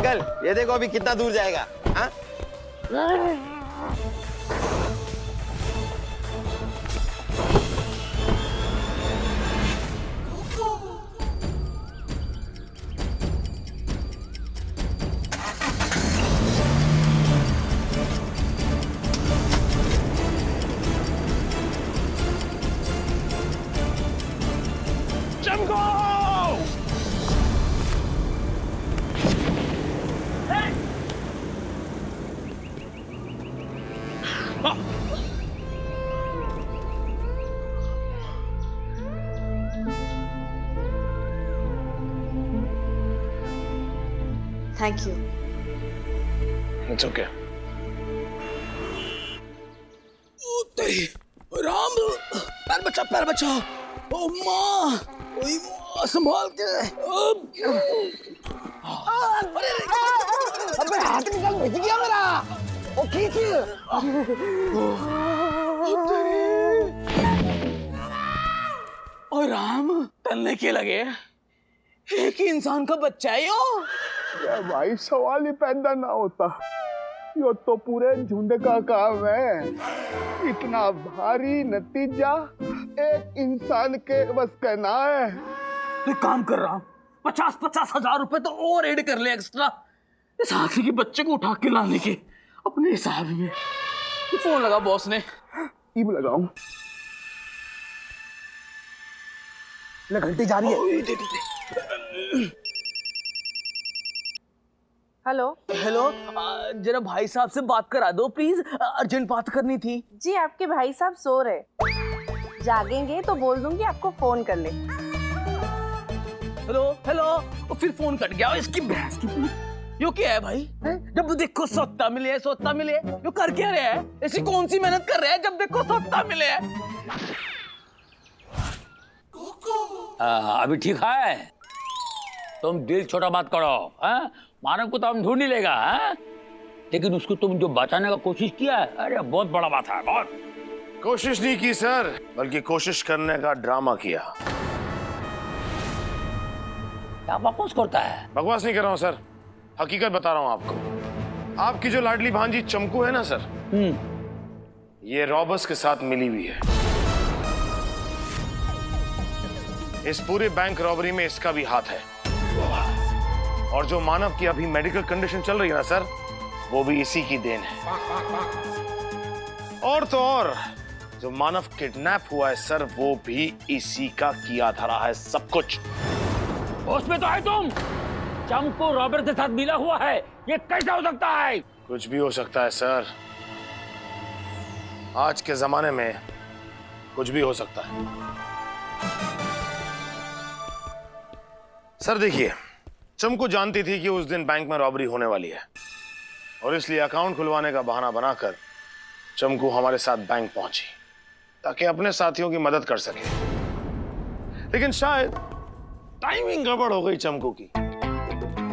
Uncle ये देखो अभी कितना दूर जाएगा। हाँ thank you. It's okay. Ram, पैर बचा। ओ माँ, ओए माँ, संभाल के। अबे हाथ निकाल, बच गया मेरा। ओ खींच। ओ राम, तलने के लगे। एक ही इंसान का बच्चा है यो। भाई सवाल ही पैदा ना होता, यो तो पूरे झुंड का काम है। इतना भारी नतीजा एक इंसान के बस का ना है। तो काम कर रहा हूँ, 50,000 रुपए तो और ऐड कर ले एक्स्ट्रा, इस हाथी के बच्चे को उठा के लाने के अपने हिसाब में। फोन लगा बॉस ने। ईब लगाऊं? ले घंटी जा रही है। हेलो हेलो, जरा भाई साहब से बात करा दो प्लीज, अर्जेंट बात करनी थी। जी, आपके भाई साहब सो रहे, जागेंगे तो बोल दूंगी आपको फोन कर ले। हेलो हेलो, फिर फोन कट गया। इसकी भैंस की यो क्या है भाई? जब देखो सोता मिले, यो कर क्या रहा है? ऐसी कौन सी मेहनत कर रहा है जब देखो सोता मिले? अभी ठीक है, तुम दिल छोटा बात करो। मानव को तो हम ढूंढ ही लेगा, लेकिन उसको तुम जो बचाने का कोशिश किया है, अरे बहुत बड़ा बात है। बहुत कोशिश नहीं की सर, बल्कि कोशिश करने का ड्रामा किया। क्या बकवास करता है? बकवास नहीं कर रहा हूँ सर, हकीकत बता रहा हूँ आपको। आपकी जो लाडली भांजी चमकू है ना सर, ये रॉबर्स के साथ मिली हुई है। इस पूरे बैंक रॉबरी में इसका भी हाथ है। और जो मानव की अभी मेडिकल कंडीशन चल रही है ना सर, वो भी इसी की देन है। और तो और जो मानव किडनैप हुआ है सर, वो भी इसी का किया धरा है सब कुछ। उसमें तो है तुम, चमको रॉबर्ट के साथ मिला हुआ है, ये कैसे हो सकता है? कुछ भी हो सकता है सर, आज के जमाने में कुछ भी हो सकता है। सर देखिए, चमको जानती थी कि उस दिन बैंक में रॉबरी होने वाली है, और इसलिए अकाउंट खुलवाने का बहाना बनाकर चमको हमारे साथ बैंक पहुंची ताकि अपने साथियों की मदद कर सके। लेकिन शायद टाइमिंग गड़बड़ हो गई चमको की,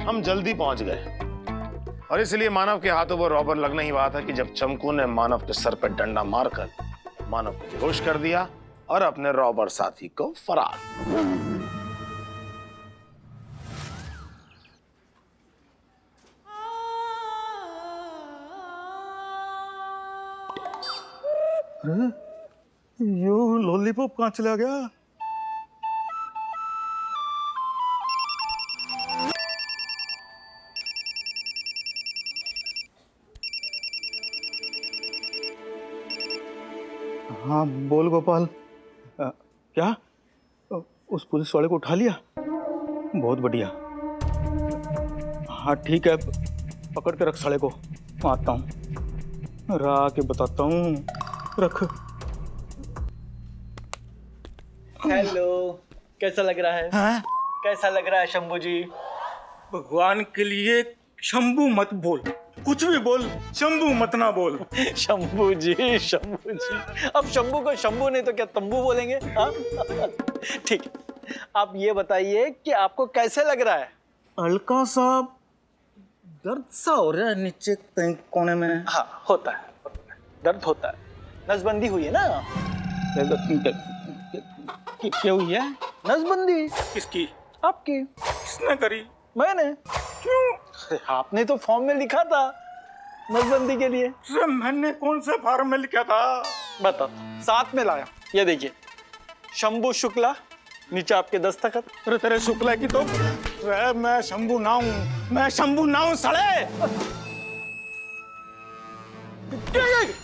हम जल्दी पहुंच गए, और इसलिए मानव के हाथों वो रॉबर लगना ही हुआ था कि जब चमको ने मानव के सर पर डंडा मारकर मानव को बेहोश कर दिया और अपने रॉबर साथी को फरार। यो लॉलीपॉप कहाँ चला गया? हाँ बोल गोपाल। क्या उस पुलिस वाले को उठा लिया? बहुत बढ़िया। हाँ ठीक है, पकड़ के रख साले को, मैं आता हूँ, रा के बताता हूँ। रख। हेलो, कैसा लग रहा है? हाँ? कैसा लग रहा है शंभू जी? भगवान के लिए शंभू मत बोल, कुछ भी बोल, शंभू मत ना बोल। शंभू जी, शंभू जी, अब शंभू को शंभू नहीं तो क्या तंबू बोलेंगे? हाँ? ठीक है, आप ये बताइए कि आपको कैसे लग रहा है? हल्का सा दर्द सा हो रहा है नीचे कहीं कोने में। हाँ, होता है, दर्द होता है। नसबंदी हुई है ना? क्या हुई है? नसबंदी। किसकी? आपकी। किसने करी? मैंने। क्यों? अरे आपने तो फॉर्म में लिखा था नसबंदी के लिए। अरे मैंने कौन से फार्म में लिखा था? बता, साथ में लाया। ये देखिए, शंभू शुक्ला, नीचे आपके दस्तखत। अरे तेरे शुक्ला की तो अरे मैं शंभू ना हूँ, मैं शंभू ना हूँ साले।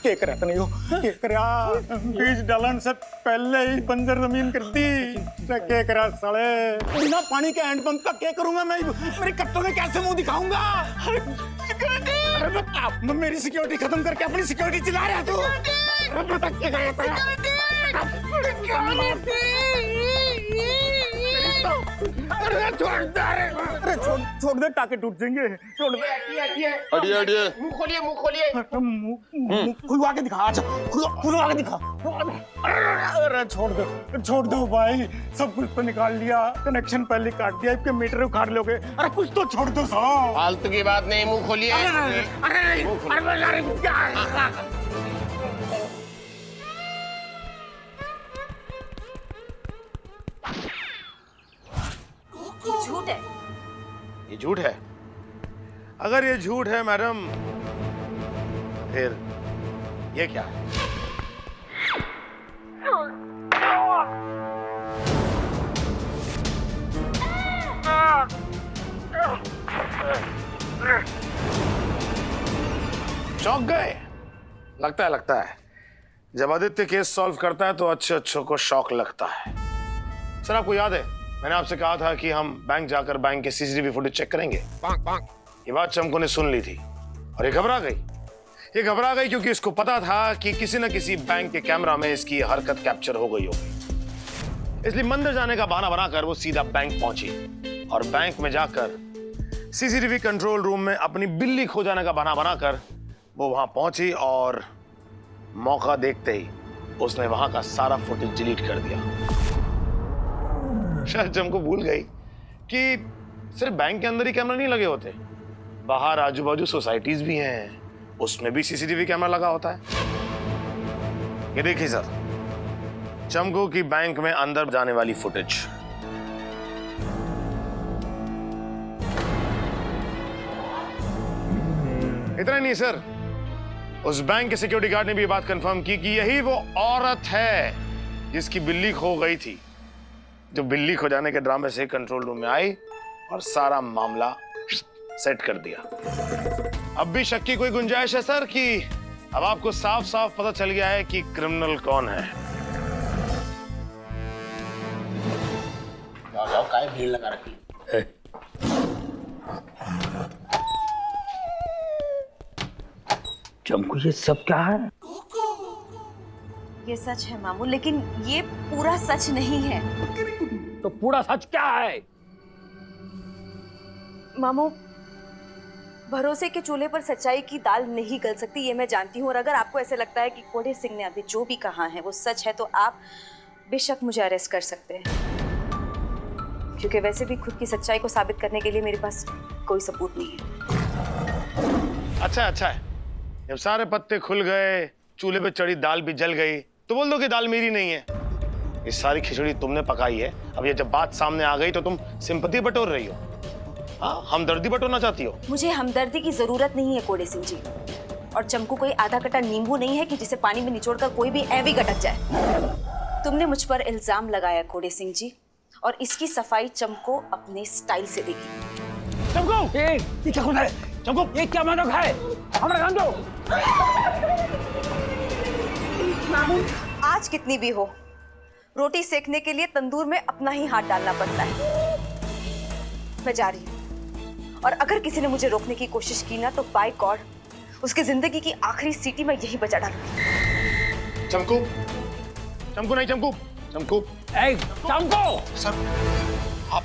क्या करा तने यो? क्या करा? बीज डालन से पहले ही बंजर जमीन कर दी। क्या करा साले? बिना पानी के हैंडपंप का क्या करूंगा मैं? मेरे कट्टों में कैसे मुंह दिखाऊंगा? अरे बता, मेरी सिक्योरिटी खत्म करके अपनी सिक्योरिटी चला रहा है तू? अरे बता क्या कर रहा है? अरे छोड़ दे, टाके टूट जाएंगे। छोड़ दे। हटिए हटिए। मुंह खुलवा के दिखा। अच्छा खुलवा के दिखा। अरे छोड़ दो भाई, सब कुछ तो निकाल लिया, कनेक्शन पहले काट दिया, इसके मीटर उखाड़ लोगे। अरे कुछ तो छोड़ दो साहब। फालतू की बात नहीं, मुंह खोलिए। ये झूठ है। ये झूठ है? अगर ये झूठ है मैडम, फिर ये क्या है? चौंक गए? लगता है जब आदित्य केस सॉल्व करता है तो अच्छे को शौक लगता है। सर आपको याद है मैंने आपसे कहा था कि हम बैंक जाकर बैंक के सीसीटीवी फुटेज चेक करेंगे। ये बात चमको ने सुन ली थी और ये घबरा गई क्योंकि इसको पता था कि किसी न किसी बैंक के कैमरा में इसकी हरकत कैप्चर हो गई होगी। इसलिए मंदिर जाने का बहाना बनाकर वो सीधा बैंक पहुंची और बैंक में जाकर सीसीटीवी कंट्रोल रूम में अपनी बिल्ली खो जाने का बहाना बनाकर वो वहां पहुंची और मौका देखते ही उसने वहां का सारा फुटेज डिलीट कर दिया। शायद चमको भूल गई कि सिर्फ बैंक के अंदर ही कैमरा नहीं लगे होते, बाहर आजू बाजू सोसाइटीज भी हैं, उसमें भी सीसीटीवी कैमरा लगा होता है। ये देखिए सर, चमको की बैंक में अंदर जाने वाली फुटेज। इतना ही नहीं सर, उस बैंक के सिक्योरिटी गार्ड ने भी ये बात कंफर्म की कि यही वो औरत है जिसकी बिल्ली खो गई थी, जो बिल्ली खो जाने के ड्रामे से कंट्रोल रूम में आई और सारा मामला सेट कर दिया। अब भी शक की कोई गुंजाइश है सर कि अब आपको साफ साफ पता चल गया है कि क्रिमिनल कौन है? जाओ काय भीड़ लगा रखी। चमकू ये सब क्या है? ये सच है मामू, लेकिन ये पूरा सच नहीं है। तो पूरा सच क्या है? मामू, भरोसे के चूल्हे पर सच्चाई की दाल नहीं गल सकती, ये मैं जानती हूँ। और अगर आपको ऐसे लगता है कि कोढ़े सिंह ने अभी जो भी कहा है वो सच है, तो आप बेशक मुझे अरेस्ट कर सकते हैं, क्योंकि वैसे भी खुद की सच्चाई को साबित करने के लिए मेरे पास कोई सबूत नहीं है। अच्छा है, जब सारे पत्ते खुल गए, चूल्हे पे चढ़ी दाल भी जल गई, तो बोल दो कि दाल मेरी नहीं है। ये सारी खिचड़ी तुमने पकाई है। अब ये जब बात सामने आ गई तो तुम सिंपैथी बटोर रही हो, हाँ, हमदर्दी बटोरना चाहती हो। मुझे हमदर्दी की जरूरत नहीं है कोढ़े सिंह जी, और चमकू कोई आधा कटा नींबू नहीं है कि जिसे पानी में निचोड़कर कोई भी ऐवी गटक जाए। तुमने मुझ पर इल्जाम लगाया कोढ़े सिंह जी, और इसकी सफाई चमको अपने स्टाइल से देगी। चमकू, ये क्या कर रहा है? चमकू, ये क्या मादक है? हमारा काम दो। मामू, आज कितनी भी हो, रोटी सेकने के लिए तंदूर में अपना ही हाथ डालना पड़ता है। मैं जा रही हूँ, और अगर किसी ने मुझे रोकने की कोशिश की ना, तो बाय गॉड उसकी जिंदगी की आखिरी सीटी मैं यही बजा डालूंगी। चमकू नहीं, चमकू चमकू सर, आप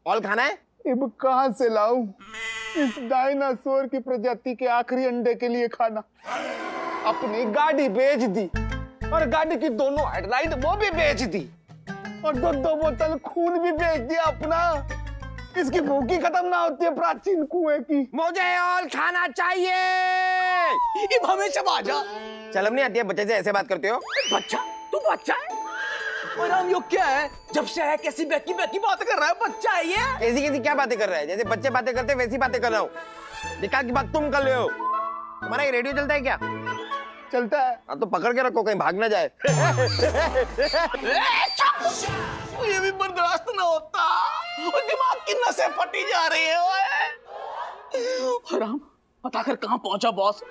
ऑल खाना है? अब कहाँ से लाऊं इस डायनासोर की प्रजाति के आखिरी अंडे के लिए खाना? अपनी गाड़ी बेच दी, और गाड़ी की दोनों हेडलाइट वो भी बेच दी, और दो बोतल खून भी बेच दिया अपना। इसकी भूख ही खत्म ना होती है प्राचीन कुएं की। मुझे ऑल खाना चाहिए। इब हमेशा बाजा। शर्म नहीं आती है बच्चे से ऐसे बात करते हो? बच्चा? तू बच्चा है? और हम यो क्या है? जब से है कैसी बैकी बैकी बात कर रहा है, बच्चा है ये? कैसी कैसी क्या बातें कर रहा है? जैसे बच्चे बातें करते वैसी बातें कर रहा हूँ। निकाह की बात तुम कर रहे हो। तुम्हारा ये रेडियो चलता है क्या? चलता है। हाँ तो पकड़ के रखो कहीं भाग ना जाए। ये भी बर्दाश्त ना होता। और दिमाग की नसें फटी जा रही है ओए। हराम, पता कर कहाँ पहुंचा बॉस?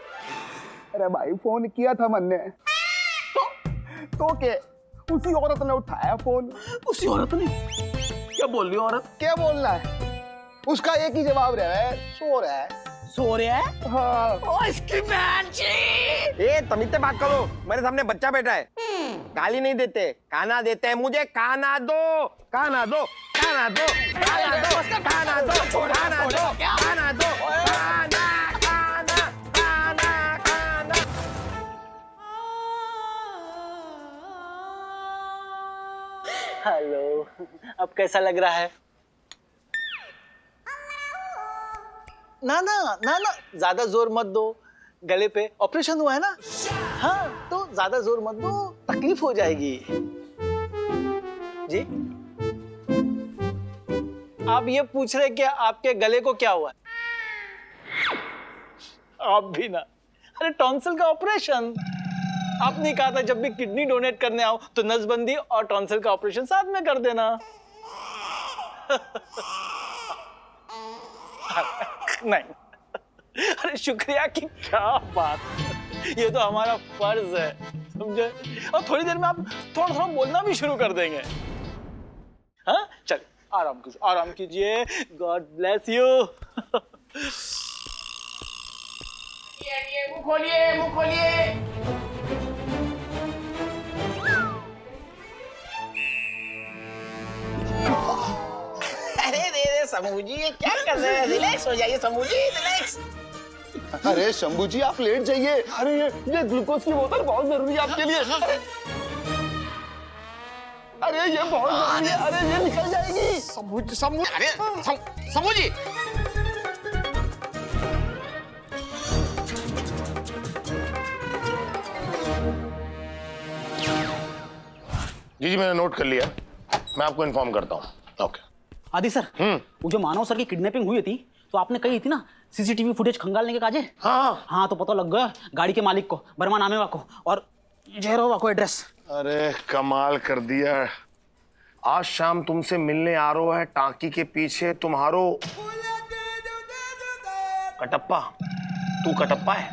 अरे भाई फोन किया था मैंने तो के उसी औरत ने उठाया फोन। उसी औरत ने? क्या बोल रही औरत? क्या बोलना है? उसका एक ही जवाब रहा है, सो रहा है। सो रहा है? हाँ। ओ इसकी बहन जी। ए तमीज से बात करो, मेरे सामने बच्चा बैठा है। गाली नहीं देते, खाना देते हैं। मुझे खाना दो, खाना दो, खाना दो, खाना दो, खाना दो, खाना दो, खाना दो, खाना, खाना, खाना, खाना। हेलो, अब कैसा लग रहा है? ना ना ना ना, ज्यादा जोर मत दो। गले पे ऑपरेशन हुआ है ना? हाँ, तो ज्यादा जोर मत दो, तकलीफ हो जाएगी। जी, आप ये पूछ रहे कि आपके गले को क्या हुआ? आप भी ना, अरे टॉन्सिल का ऑपरेशन। आपने कहा था जब भी किडनी डोनेट करने आओ तो नसबंदी और टॉन्सिल का ऑपरेशन साथ में कर देना। नहीं, अरे शुक्रिया की क्या बात, ये तो हमारा फर्ज है, समझे? और थोड़ी देर में आप थोड़ा थोड़ा बोलना भी शुरू कर देंगे। हाँ चल, आराम कीजिए, आराम कीजिए। God bless you. मुंह खोलिए, मुंह खोलिए। अरे रे समूह जी, ये क्या कर रहे हैं? रिलैक्स हो जाइए समूह जी, रिलैक्स। अरे शंभू जी आप लेट जाइए। अरे ये ग्लूकोज की बोतल बहुत जरूरी है आपके लिए। अरे ये बहुत जरूरी है। अरे ये निकल जाएगी। समूह जी, समूह, अरे समूह जी। जी मैंने नोट कर लिया, मैं आपको इन्फॉर्म करता हूँ। ओके। आदि सर, वो जो मानव सर की किडनैपिंग हुई थी तो आपने कही थी ना सीसीटीवी फुटेज खंगालने के काजे? हाँ तो पता लग गया गाड़ी के मालिक को, बर्मा नामेवा को, और जहरोवा को एड्रेस। अरे कमाल कर दिया। आज शाम तुमसे मिलने आ रहा है टांकी के पीछे तुम्हारो कटप्पा। तू कटप्पा है?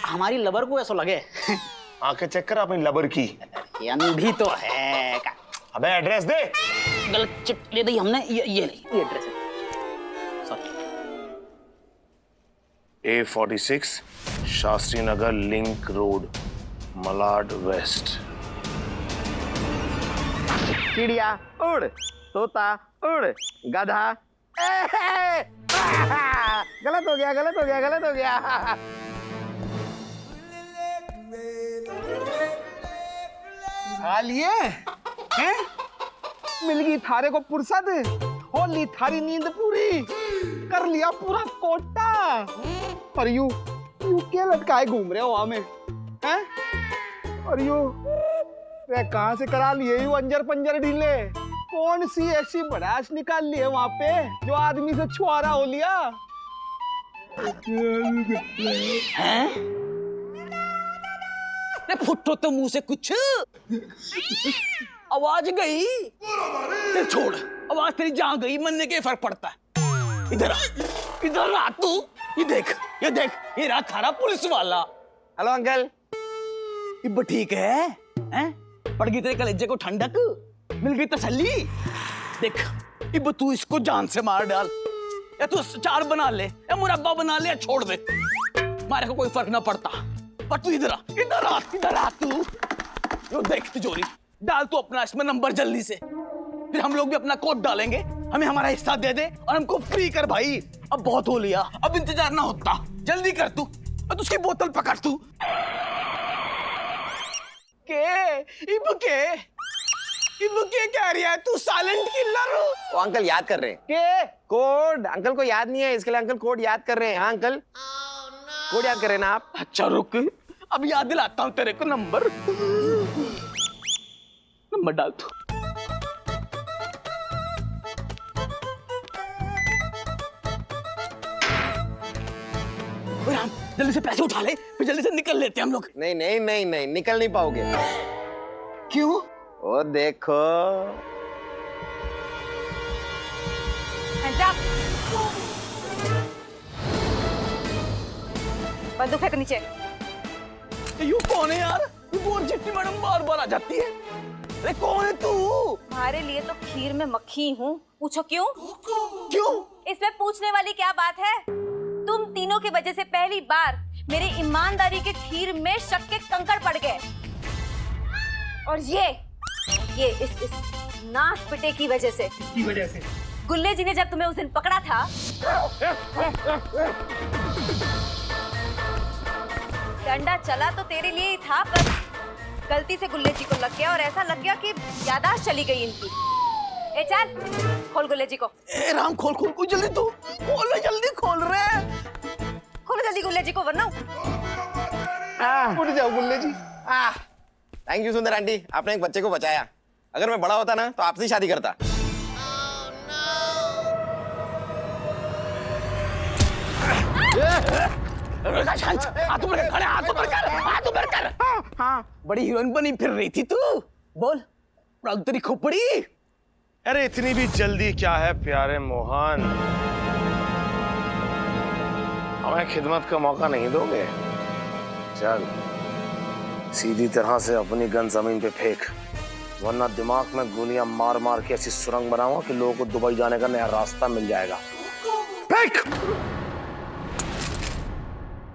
हमारी लबर को ऐसा लगे। आंखें चेक कर अपनी लबर की। यानी भी तो है। अबे एड्रेस दे। गलत चिप ले दी हमने। ये नहीं, ये एड्रेस है। Sorry. A46 Shastri Nagar link road, Malad waste. चिड़िया उड़, तोता उड़, गधा गलत हो गया, गलत हो गया, गलत हो गया। लिए हैं? मिल गई थारे को फुर्सत, हो ली थारी नींद पूरी, कर लिया पूरा कोटा। और यू क्या लटकाए घूम रहे हो वहां में हैं? और यू कहां से करा लिए यू अंजर पंजर ढीले? कौन सी ऐसी भड़ास निकाल ली है वहां पे जो आदमी से छुआरा हो लिया? हैं? फुटो तो मुंह से कुछ आवाज गई। चल छोड़, आवाज तेरी जहां गई मरने के फर्क पड़ता है। इधर आ, इधर आ तू। ये देख, ये देख, ये रहा थारा पुलिस वाला। Hello uncle. इब ठीक है? हैं? पड़ गई तेरे कलेजे को ठंडक, मिल गई तसल्ली। देख, इब तू इसको जान से मार डाल, या तू चार बना ले, या मुरब्बा बना ले, या छोड़ दे, मारे को कोई फर्क ना पड़ता। पर तू इधर आ, इधर आ, इधर आ तू। यो देख तिजोरी, डाल तू अपना इसमें नंबर जल्दी से, फिर हम लोग भी अपना कोड डालेंगे। हमें हमारा हिस्सा दे दे और हमको फ्री कर भाई। अब बहुत हो लिया, अब इंतजार ना होता, जल्दी कर तू। और उसकी बोतल पकड़ तू। इब के कह रही है तू? Silent killer. वो अंकल याद कर रहे हैं। के कोड अंकल को याद नहीं है, इसके लिए अंकल कोड याद कर रहे हैं। हाँ अंकल। कोड याद करे ना आप। अच्छा रुक, अब याद दिलाता हूँ तेरे को नंबर डाल तू। राम जल्दी से पैसे उठा ले, फिर जल्दी से निकल लेते हैं हम लोग। नहीं नहीं नहीं नहीं, निकल नहीं पाओगे। क्यों? ओ देखो, Hands up! बंदूक फेंको नीचे। यू कौन है यार? ये बोर चिट्टी मैडम बार बार आ जाती है। अरे कौन है तू? तुम्हारे लिए तो खीर में मक्खी हूँ। पूछो क्यों? क्यों? इसमें पूछने वाली क्या बात है? तुम तीनों की वजह से पहली बार मेरी ईमानदारी के खीर में शक के कंकड़ पड़ गए। और ये इस नाक पिटे की वजह से। गुल्ले जी ने जब तुम्हें उस दिन पकड़ा था, डंडा चला तो तेरे लिए ही था, पर गलती से गुल्ले जी को लग गया और ऐसा लग गया कि याददाश्त चली गई इनकी। ए चल, खोल गुल्ले जी को। ए राम खोल खोल, कोई जल्दी तू खोल रे, जल्दी खोल रे। खोलो जल्दी गुल्ले जी को, वरना उठ जाओ गुल्ले जी। थैंक यू सुंदर आंटी, आपने एक बच्चे को बचाया। अगर मैं बड़ा होता ना तो आपसे शादी करता। हाथ ऊपर कर। हाँ, बड़ी हीरोइन बनी फिर रही थी तू। बोल रंग तेरी खोपड़ी। अरे इतनी भी जल्दी क्या है प्यारे मोहन, हमें खिदमत का मौका नहीं दोगे? चल सीधी तरह से अपनी गन जमीन पे फेंक, वरना दिमाग में गोलियां मार मार के ऐसी सुरंग बनाऊंगा कि लोगों को दुबई जाने का नया रास्ता मिल जाएगा। फेंक।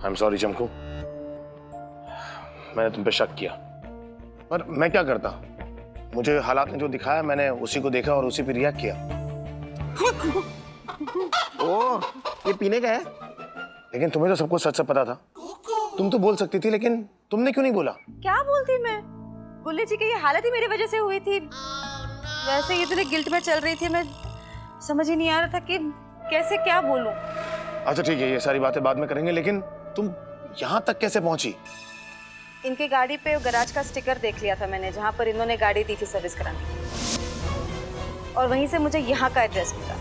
आई एम सॉरी चमकू, मैंने तुम पे शक किया, पर मैं क्या करता? मुझे हालात ने जो दिखाया मैंने उसी को देखा और उसी पे रिएक्ट किया। ओ, ये पीने का है? लेकिन तुम्हें तो सब कुछ सच पता था। तुम तो बोल सकती थी, लेकिन तुमने क्यों नहीं बोला? क्या बोलती मैं? गुल्ले जी की ये हालत ही मेरी वजह से हुई थी। वैसे इतने गिल्ट में चल रही थी, मैं समझ ही नहीं आ रहा था कि कैसे क्या बोलूं। अच्छा ठीक है, ये सारी बातें बाद में करेंगे, लेकिन तुम यहाँ तक कैसे पहुंची? इनके गाड़ी पे गैराज का स्टिकर देख लिया था मैंने, जहाँ पर इन्होंने गाड़ी दी थी सर्विस कराने, और वहीं से मुझे यहाँ का एड्रेस मिला।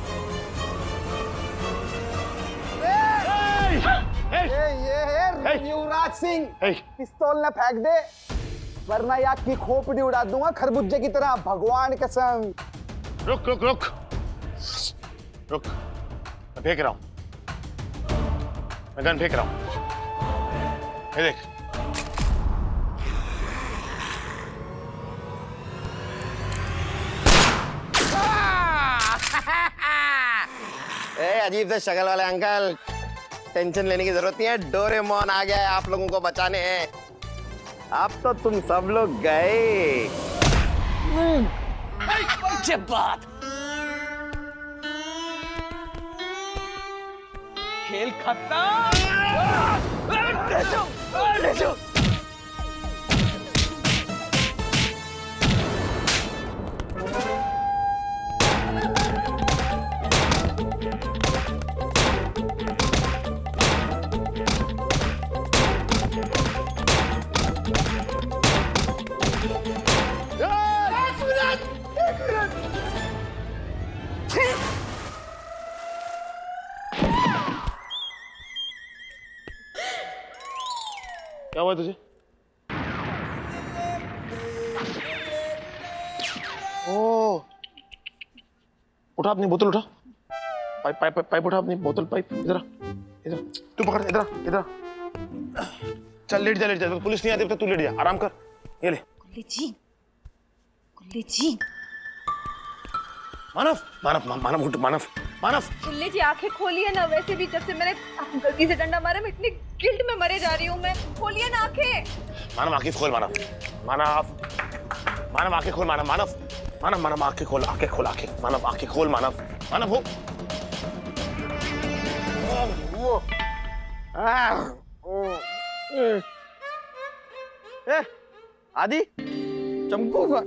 ये युवराज सिंह, पिस्तौल न फेंक दे वरना याद की खोपड़ी उड़ा दूंगा खरबूजे की तरह, भगवान कसम। रुक रुक रुक रुक, मैं फेंक रहा हूँ, मैं गन फेंक रहा हूँ। ये देख, अजीब से शक्ल वाले अंकल, टेंशन लेने की जरूरत नहीं है। डोरेमोन आ गया है आप लोगों को बचाने। अब तो तुम सब लोग गए। बात खेल खत्म। ले जाओ। क्या हुआ तुझे? ओ, उठा अपनी बोतल, उठा पाइप पाइप पाइप उठा अपनी बोतल, पाइप इधर इधर, तू पकड़, इधर इधर। चल लेट जा, लेट जा, पुलिस नहीं आती तो तू लेट जा, आराम कर। ये ले। गुल्ले जी मानव मानव मानव उठ, मानव मानव। गुल्ले जी आंखें खोलिए ना। वैसे भी जब से मैंने आपको गलती से डंडा मारा, मैं इतनी गिल्ट में मरे जा रही हूँ मैं। खोलिए ना आंखें। मानव आंखें खोल, मानव मानव मानव आंखें खोल, मानव मानव मानव मानव आंखें खोल, आंखें खोल, आंखें, मानव आंखें खोल, मानव मानव हो। आदि, चमकू का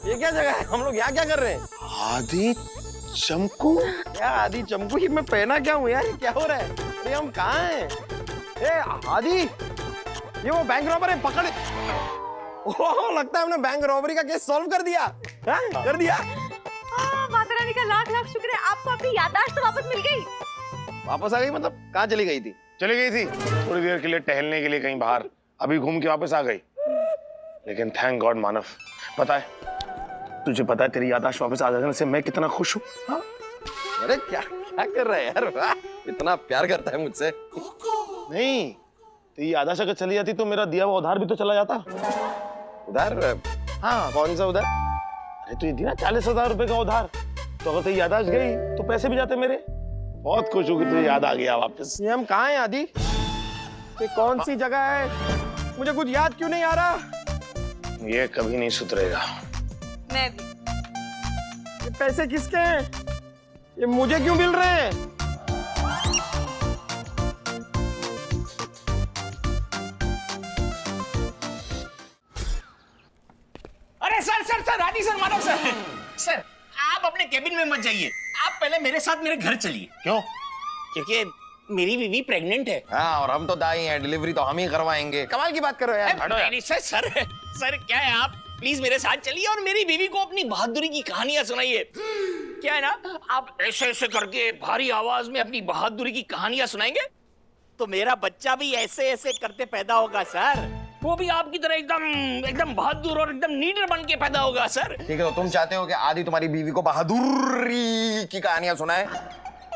ये क्या जगह है? हम लोग यहाँ क्या कर रहे हैं? आदि चमकू? क्या आदि चमकू ही मैं पहना क्या हूँ यार? क्या हो रहा है? अरे हम कहाँ हैं? ए आदि, ये वो बैंक रॉबर है, पकड़। ओह, लगता है हमने बैंक रॉबरी का केस सॉल्व कर दिया। हाँ, कर दिया। माता रानी का लाख लाख शुक्र है, आपको अपनी याददाश्त तो वापस मिल गई। वापस आ गई मतलब? कहाँ चली गई थी? चली गई थी थोड़ी देर के लिए टहलने के लिए कहीं बाहर, अभी घूम के वापस आ गई। लेकिन थैंक गॉड मानव, पता है तुझे पता है तेरी याददाश्त वापस आ जाने से मैं कितना खुश हूँ। हाँ? अरे क्या क्या कर रहा है यार? वाह, इतना प्यार करता है मुझसे। नहीं, तेरी याददाश्त अगर चली जाती तो मेरा दिया हुआ उधार भी तो चला जाता। उधार? हाँ, कौन सा उधार? अरे तू ये दिया 40,000 रुपए का उधार, तो अगर तेरी याददाश्त गई तो पैसे भी जाते मेरे। बहुत खुश हूँ कि तुझे याद आ गया वापस। ये हम कहाँ हैं आदि? ये कौन सी जगह है? मुझे कुछ याद क्यों नहीं आ रहा? ये कभी नहीं सुधरेगा। मैं भी। ये पैसे किसके हैं? ये मुझे क्यों मिल रहे हैं? अरे सर सर सर, रानी सर, मानव सर, सर आप अपने केबिन में मत जाइए, आप पहले मेरे साथ मेरे घर चलिए। क्यों? क्योंकि मेरी बीवी प्रेग्नेंट है। हाँ, और हम तो दाई हैं, डिलीवरी तो हम ही करवाएंगे। कमाल की बात कर रहे हो यार। नहीं सर सर सर, क्या है, आप प्लीज मेरे साथ चलिए और मेरी बीवी को अपनी बहादुरी की कहानियां सुनाइए। क्या है ना, आप ऐसे ऐसे करके भारी आवाज में अपनी बहादुरी की कहानियां सुनाएंगे तो मेरा बच्चा भी ऐसे ऐसे करते पैदा होगा सर। वो भी आपकी तरह एकदम एकदम बहादुर और एकदम नीडर बन के पैदा होगा सर। ठीक है, तो तुम चाहते हो कि आदि तुम्हारी बीवी को बहादुरी की कहानियां सुनाए?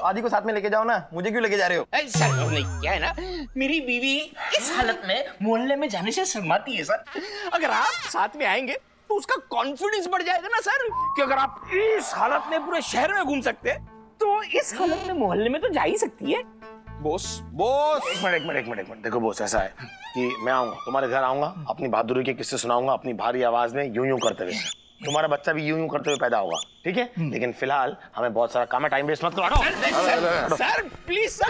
आदि को साथ में लेके जाओ ना, मुझे क्यों लेके जा रहे हो? सर नहीं, क्या है ना, मेरी बीवी इस हालत में मोहल्ले में जाने से शर्माती है सर। अगर आप साथ में आएंगे तो उसका कॉन्फिडेंस बढ़ जाएगा ना सर, कि अगर आप इस हालत में पूरे शहर में घूम सकते हैं तो इस हालत में मोहल्ले में तो जा ही सकती है। बॉस बॉस, एक मिनट। देखो बॉस, ऐसा है कि मैं आऊंगा तुम्हारे घर, आऊंगा अपनी बहादुरी के किस्से सुनाऊंगा अपनी भारी आवाज में, यूं यूं करते हुए। तुम्हारा बच्चा भी यूं यूं करते हुए पैदा होगा, ठीक है? लेकिन फिलहाल हमें बहुत सारा काम है, टाइम वेस्ट मत करो। सर प्लीज क्या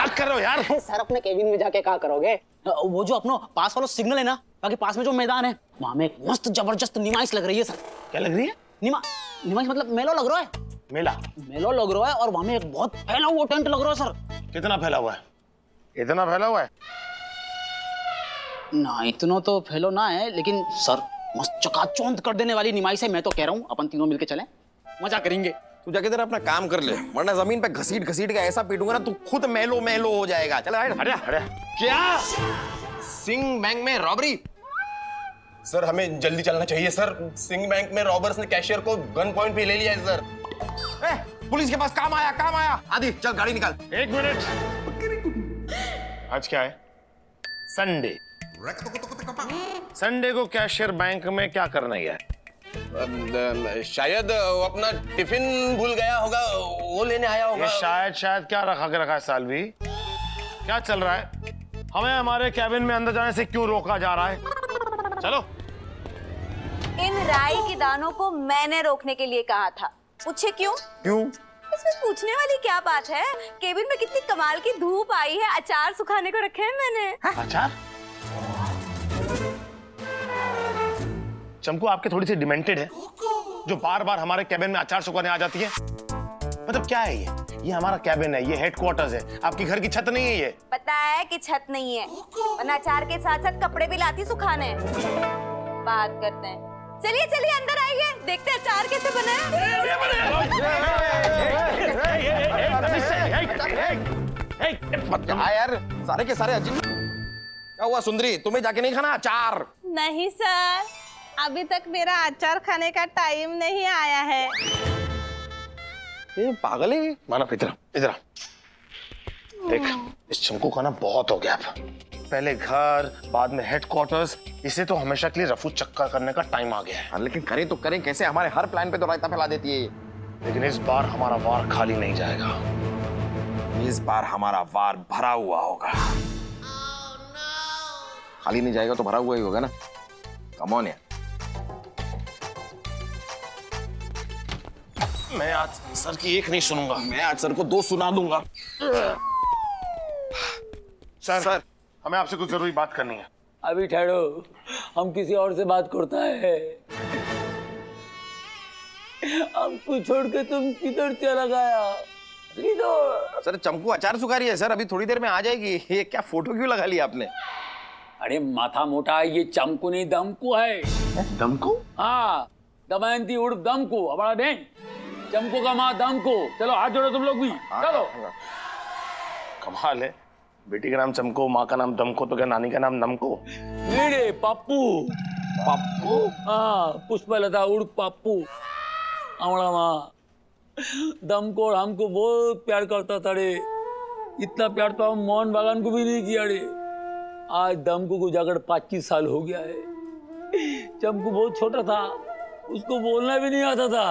कर रहे हो यार? सर अपने केबिन में जाके क्या करोगे? वो जो अपनो पास वाला सिग्नल है ना, बाकी पास में जो मैदान है वहां में एक मस्त जबरदस्त नुमाइश लग रही है सर। क्या लग रही है? नुमाइश मतलब मेला लग रहा है। मेला लग रहा है और वहां में एक बहुत फैला हुआ टेंट लग रहा है सर। कितना फैला हुआ है? इतना फैला हुआ है? ना इतना तो फैलो ना है, लेकिन सर मस्त चकाचौंध कर देने वाली नुमाइश है। मैं तो कह रहा हूँ अपन तीनों मिलके चलें, मजा करेंगे। तू जाके जरा अपना काम कर ले, वरना जमीन पे घसीट घसीट के ऐसा पीटूंगा ना तू खुद मैलो मैलो हो जाएगा। चल हट। क्या? सिंह बैंक में रॉबरी? सर हमें जल्दी चलना चाहिए सर। सिंह बैंक में रॉबर्स ने कैशियर को गन पॉइंट पे ले लिया है सर। पुलिस के पास काम आया। आदि चल गाड़ी निकाल। एक मिनट, आज क्या है? संडे। संडे को कैशियर बैंक में क्या करना है? शायद वो अपना टिफिन भूल गया होगा, वो लेने आया होगा। ये शायद क्या रखा है सालवी? क्या चल रहा है? हमें हमारे कैबिन में अंदर जाने से क्यों रोका जा रहा है? चलो। इन राई के दानों को मैंने रोकने के लिए कहा था। पूछे क्यों? इसमें पूछने वाली क्या बात है? केबिन में कितनी कमाल की धूप आई है, अचार सुखाने को रखे हैं मैंने। अचार? चमकू आपके थोड़ी सी डिमेंटेड है, जो बार बार हमारे कैबिन में अचार सुखाने आ जाती है। मतलब क्या है ये हमारा कैबिन है, ये हेडक्वार्टर्स है, आपकी घर की छत नहीं है ये। पता है कि छत नहीं है, वरना अचार के साथ साथ कपड़े भी लाती सुखाने। बात करते हैं। चलिए अंदर आइए, देखते हैं अचार कैसे बने। यार सारे के सारे अजीब। क्या हुआ सुंदरी, तुम्हें जाके नहीं खाना अचार? नहीं सर, अभी तक मेरा अचार खाने का टाइम नहीं आया है। ये पागल है। मानव इधर देख, इस चमकू का ना बहुत हो गया अब। पहले घर, बाद में हेडक्वार्टर्स, इसे तो हमेशा के लिए रफू चक्का करने का टाइम आ गया है। लेकिन करें तो करें कैसे? हमारे हर प्लान पे तो रायता फैला देती है ये। लेकिन इस बार हमारा वार खाली नहीं जाएगा। इस बार हमारा वार भरा हुआ होगा। खाली नहीं जाएगा तो भरा हुआ ही होगा ना। कम ऑन यार। मैं आज सर की एक नहीं सुनूंगा, मैं आज सर को 2 सुना दूंगा। सर हमें आपसे कुछ जरूरी बात करनी है। अभी ठहरो, हम किसी और से बात करता है। हमको छोड़ के तुम किधर चला गया? श्रीधर। सर चमकू अचार सुखा रही है सर, अभी थोड़ी देर में आ जाएगी। ये क्या फोटो क्यों लगा लिया आपने? अरे माथा मोटा है, ये चमकू नहीं दमकू है। दमकू? हाँ, दमयंती उर्फ दमकू, हमारा बहन चमकू का माँ दमकू। चलो हाथ जोड़ो तुम लोग भी, चलो। कमाल है, बेटी का नाम चमको, माँ का नाम दमको, तो क्या नानी का नाम नमको? मेरे पप्पू। पप्पू? हाँ, पुष्पलता उर्फ पप्पू, हमारा माँ दमको हमको बहुत प्यार करता था रे। इतना प्यार तो हम मोहन बागान को भी नहीं किया रे। आज दमको को जाकर 25 साल हो गया है। चमकू बहुत छोटा था, उसको बोलना भी नहीं आता था,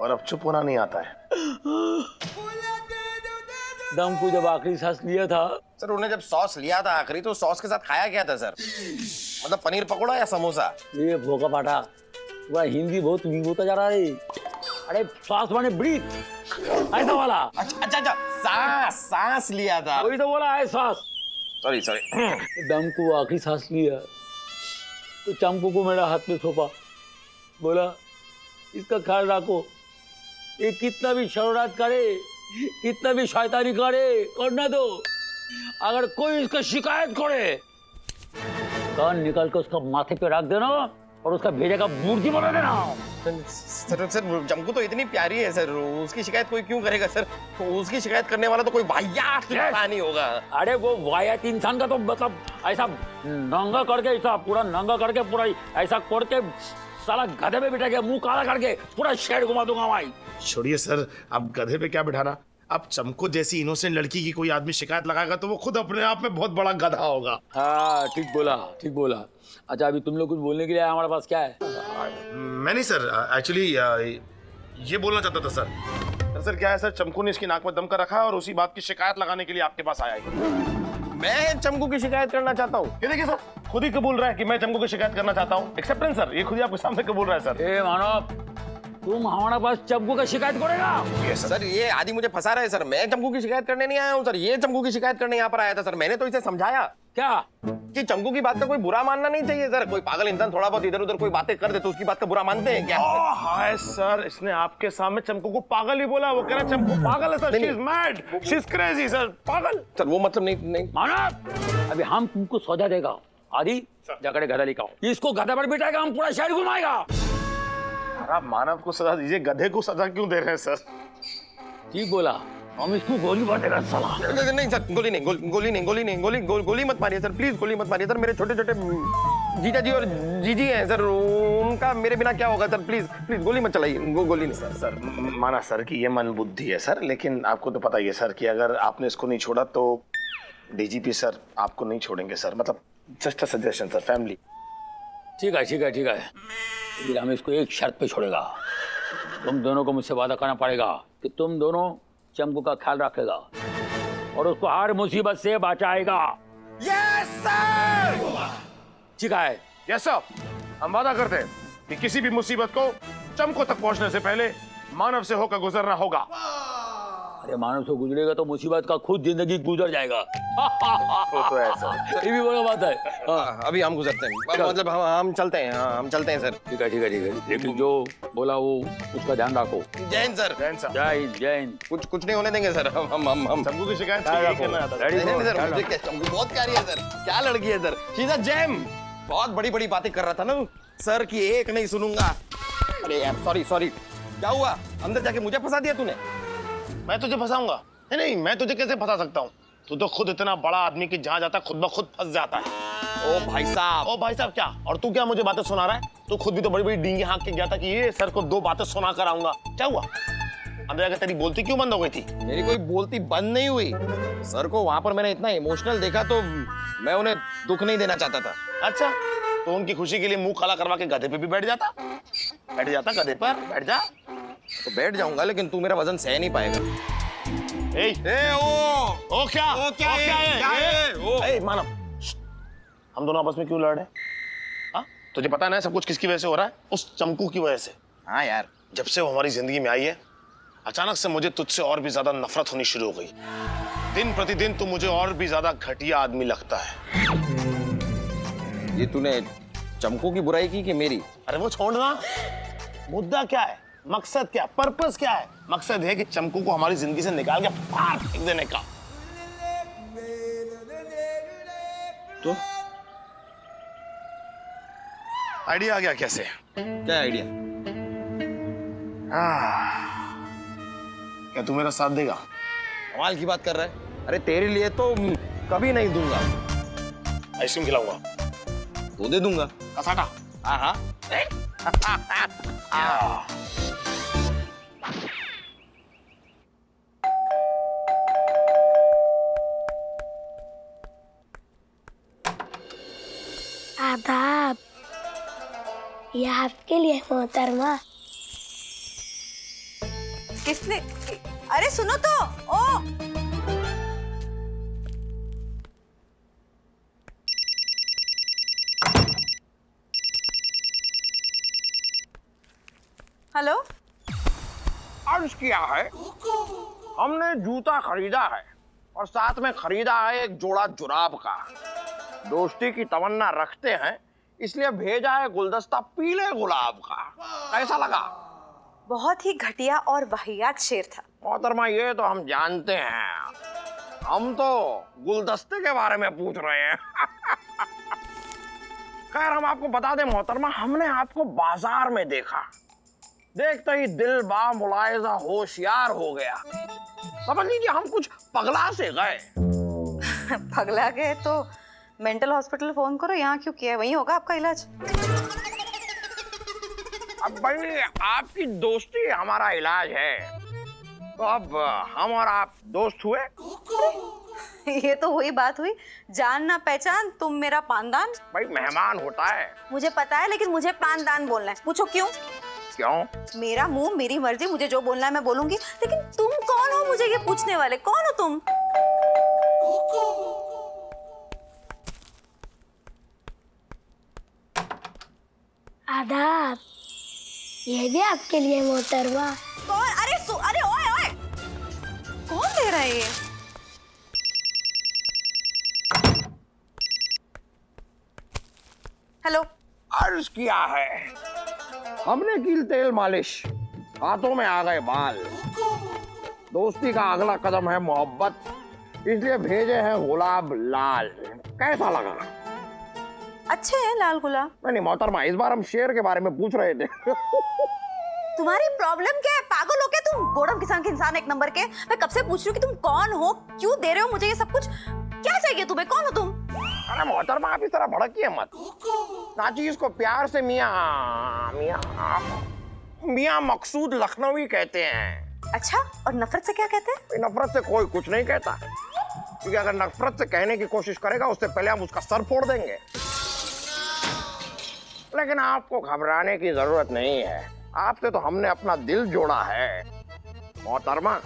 और अब चुप होना नहीं आता है। दमकू जब आखिरी सांस लिया था, सर उन्हें जब सॉस लिया था आखिरी, तो सॉस के साथ खाया क्या था सर? मतलब पनीर पकौड़ा या समोसा? ये भोका पाटा, वह हिंदी बहुत वीक होता जा रहा है। अरे सांस माने ब्रीथ, ऐसा वाला। अच्छा सांस लिया था। वही तो बोला है सांस। सॉरी दमकू आखिरी सांस लिया तो चमकू को मेरा हाथ में सौंपा, बोला इसका ख्याल रखो, ये कितना भी शरारत करे, कितना भी शैतानी करे, करना दो। अगर कोई इसका शिकायत करे, कान निकाल कर उसका माथे पे रख देना और उसका भेजे का मूर्ति बना देना। सर चमकू तो इतनी प्यारी है सर, उसकी शिकायत कोई क्यों करेगा सर? उसकी शिकायत करने वाला तो कोई वाहियात इंसान ही होगा। अरे वो वाहियात इंसान का तो मतलब ऐसा नंगा करके, ऐसा पूरा नंगा करके, पूरा ऐसा करके साला गधे पे बिठा के मुंह काला करके पूरा शहर घुमा दूंगा भाई। छोड़िए सर, अब गधे पे क्या बिठाना। अब चमको जैसी इनोसेंट लड़की की कोई आदमी शिकायत लगाएगा तो वो खुद अपने आप में बहुत बड़ा गधा होगा। हाँ ठीक बोला, ठीक बोला। अच्छा अभी तुम लोग कुछ बोलने के लिए आए, हमारे पास क्या है? मैं नहीं सर, एक्चुअली ये बोलना चाहता था सर। दरअसल क्या है सर, चमकू ने इसकी नाक में दम कर रखा है और उसी बात की शिकायत लगाने के लिए आपके पास आया है। मैं चमकू की शिकायत करना चाहता हूँ? ये देखिए सर, खुद ही कबूल रहा है कि मैं चमकू की शिकायत करना चाहता हूँ। एक्सेप्टेंस सर, ये खुद ही आपके सामने कबूल रहा है सर। ए मानव, तुम हमारे पास चमकू का शिकायत करेगा? सर ये आदि मुझे फंसा रहा है सर, मैं चमकू की शिकायत करने नहीं आया हूँ सर, ये चमकू की शिकायत करने यहाँ पर आया था सर। मैंने तो इसे समझाया क्या कि चमकू की बात का कोई बुरा मानना नहीं चाहिए सर। कोई पागल इंसान थोड़ा बहुत इधर उधर कोई बातें कर दे तो उसकी बात का बुरा मानते हैं क्या? हाय सर, इसने आपके सामने चमकू को पागल ही बोला। वो कह रहा है चमकू पागल है sir, she is mad, she is crazy sir, पागल। सर वो मतलब नहीं। मानव, अभी हम तुमको सौदा देगा। आदि जाकर गधा लेकर आओ, इसको गधा पर बिठाएगा, हम पूरा शहर घुमाएगा। आप मानव को सजा दीजिए, गधे को सजा क्यों दे रहे हैं सर? ठीक बोला, हम इसको गोली मार देगा साला। नहीं सर, गोली मत मारिए सर, प्लीज गोली मत मारिए सर। मेरे छोटे छोटे जीजा जी और जीजी हैं सर, उनका मेरे बिना क्या होगा सर? प्लीज गोली मत चलाइए, गोली नहीं। सर माना सर कि ये मन बुद्धि है सर, लेकिन आपको तो पता ही है सर कि अगर आपने इसको नहीं छोड़ा तो डीजीपी सर आपको नहीं छोड़ेंगे सर। मतलब just a suggestion sir, family. ठीक है, फिर हम इसको एक शर्त पे छोड़ेगा। तुम दोनों को मुझसे वादा करना पड़ेगा कि तुम दोनों चमकू का ख्याल रखेगा और उसको हर मुसीबत से बचाएगा। Yes sir. ठीक है? यस सर, हम वादा करते हैं कि किसी भी मुसीबत को चमकू तक पहुंचने से पहले मानव से होकर गुजरना होगा। अरे मानव से गुजरेगा तो मुसीबत का खुद जिंदगी गुजर जाएगा। तो ऐसा ये भी बड़ा बात है। हाँ, अभी हम गुजरते हैं, मतलब हम चलते हैं। हाँ हम चलते हैं सर। ठीक है, लेकिन जो बोला वो उसका ध्यान रखो। जैन सर। जय हिंद। कुछ नहीं होने देंगे सर। हम चमकू की शिकायत नहीं सर, मुझे क्या, चमकू बहुत प्यारी है सर, क्या लड़की है sir, she is a gem. बहुत बड़ी बातें कर रहा था ना सर की एक नहीं सुनूंगा। अरे यार सॉरी, क्या हुआ? अंदर जाके मुझे फंसा दिया तूने। मैं तुझे फंसाऊंगा? नहीं, मैं तुझे कैसे फंसा सकता हूँ? तू तो खुद इतना बड़ा आदमी की जहाँ जाता है खुद ब खुद फंस जाता है। ओ भाई साहब क्या? और तू क्या मुझे बातें सुना रहा है? तू खुद भी तो बड़ी डींगे हाँक के गया था कि ये सर को 2 बातें सुना कर आऊंगा। क्या हुआ? अंदर जाकर तेरी बोलती क्यों बंद हो गई थी? मेरी कोई बोलती बंद नहीं हुई सर को वहां पर मैंने इतना इमोशनल देखा तो मैं उन्हें दुख नहीं देना चाहता था। अच्छा, तो उनकी खुशी के लिए मुंह काला करवा के गधे पे भी बैठ जाता गधे पर बैठ जा। तो बैठ जाऊंगा, लेकिन तू मेरा वजन सह नहीं पाएगा। मानव, हम दोनों आपस में क्यों लड़ रहे हैं? हाँ, तुझे पता ना सब कुछ किसकी वजह से हो रहा है? उस चमकू की वजह से। हाँ यार, जब से वो हमारी जिंदगी में आई है, अचानक से मुझे तुझसे और भी ज्यादा नफरत होनी शुरू हो गई। दिन प्रतिदिन तू मुझे और भी ज्यादा घटिया आदमी लगता है। ये तूने चमकू की बुराई की कि मेरी? अरे वो छोड़ना, मुद्दा क्या है? मकसद क्या, पर्पस क्या है? मकसद है कि चमकू को हमारी जिंदगी से निकाल के बाहर फेंक देने का। तो आइडिया आ गया कैसे? क्या आइडिया? क्या तू मेरा साथ देगा? कमाल की बात कर रहा है। अरे तेरे लिए तो कभी नहीं दूंगा। आइसक्रीम खिलाऊंगा तो दे दूंगा। कसाटा। हाँ हाँ। आदाब, ये आपके लिए मोहतरमा। किसने? अरे सुनो तो। ओ हेलो। अर्ज किया है, हमने जूता खरीदा है और साथ में खरीदा है एक जोड़ा जुराब का। दोस्ती की तमन्ना रखते हैं इसलिए भेजा है गुलदस्ता पीले गुलाब का। कैसा लगा? बहुत ही घटिया और वाहियात शेर था। मोहतरमा ये तो हम जानते हैं, हम तो गुलदस्ते के बारे में पूछ रहे हैं। खैर हम आपको बता दें मोहतरमा, हमने आपको बाजार में देखा, देखते ही दिल बा मुलायजा होशियार हो गया। समझ लीजिए हम कुछ पगला से गए। पगला गए तो मेंटल हॉस्पिटल फोन करो, यहाँ क्यों किया है? वहीं होगा आपका इलाज। अब भाई आपकी दोस्ती हमारा इलाज है, तो अब हम और आप दोस्त हुए। ये तो वही बात हुई, जान ना पहचान, तुम मेरा पानदान। भाई मेहमान होता है। मुझे पता है, लेकिन मुझे पानदान बोलना है। पूछो क्यों? क्यों? मेरा मुंह मेरी मर्जी, मुझे जो बोलना है मैं बोलूंगी। लेकिन तुम कौन हो मुझे ये पूछने वाले? कौन हो तुम? आदाब, ये भी आपके लिए मोहतरमा। कौन? अरे ओए ओए, कौन दे रहा है ये? हेलो। अर्ज किया है, हमने कील तेल मालिश, हाथों में आ गए बाल। दोस्ती का अगला कदम है मोहब्बत, इसलिए भेजे हैं गुलाब लाल। कैसा लगा? अच्छे हैं लाल गुलाब। नहीं मोहतरमा, इस बार हम शेर के बारे में पूछ रहे थे। तुम्हारी प्रॉब्लम क्या है? पागल हो क्या तुम? बोडम किसान के इंसान एक नंबर के। मैं कब से पूछ रही हूँ कि तुम कौन हो, क्यों दे रहे हो मुझे ये सब कुछ? क्या चाहिए तुम्हें? कौन हो तुम? अरे मोहतरमा आप इस तरह भड़किए मत। नाचीज को प्यार से मियाँ मियाँ मियाँ मकसूद लखनवी कहते हैं। अच्छा, और नफरत से क्या कहते हैं? नफरत से कोई कुछ नहीं कहता, क्योंकि अगर नफरत से कहने की कोशिश करेगा उससे पहले हम उसका सर फोड़ देंगे। लेकिन आपको घबराने की जरूरत नहीं है, आपसे तो हमने अपना दिल जोड़ा है। मोहतरमा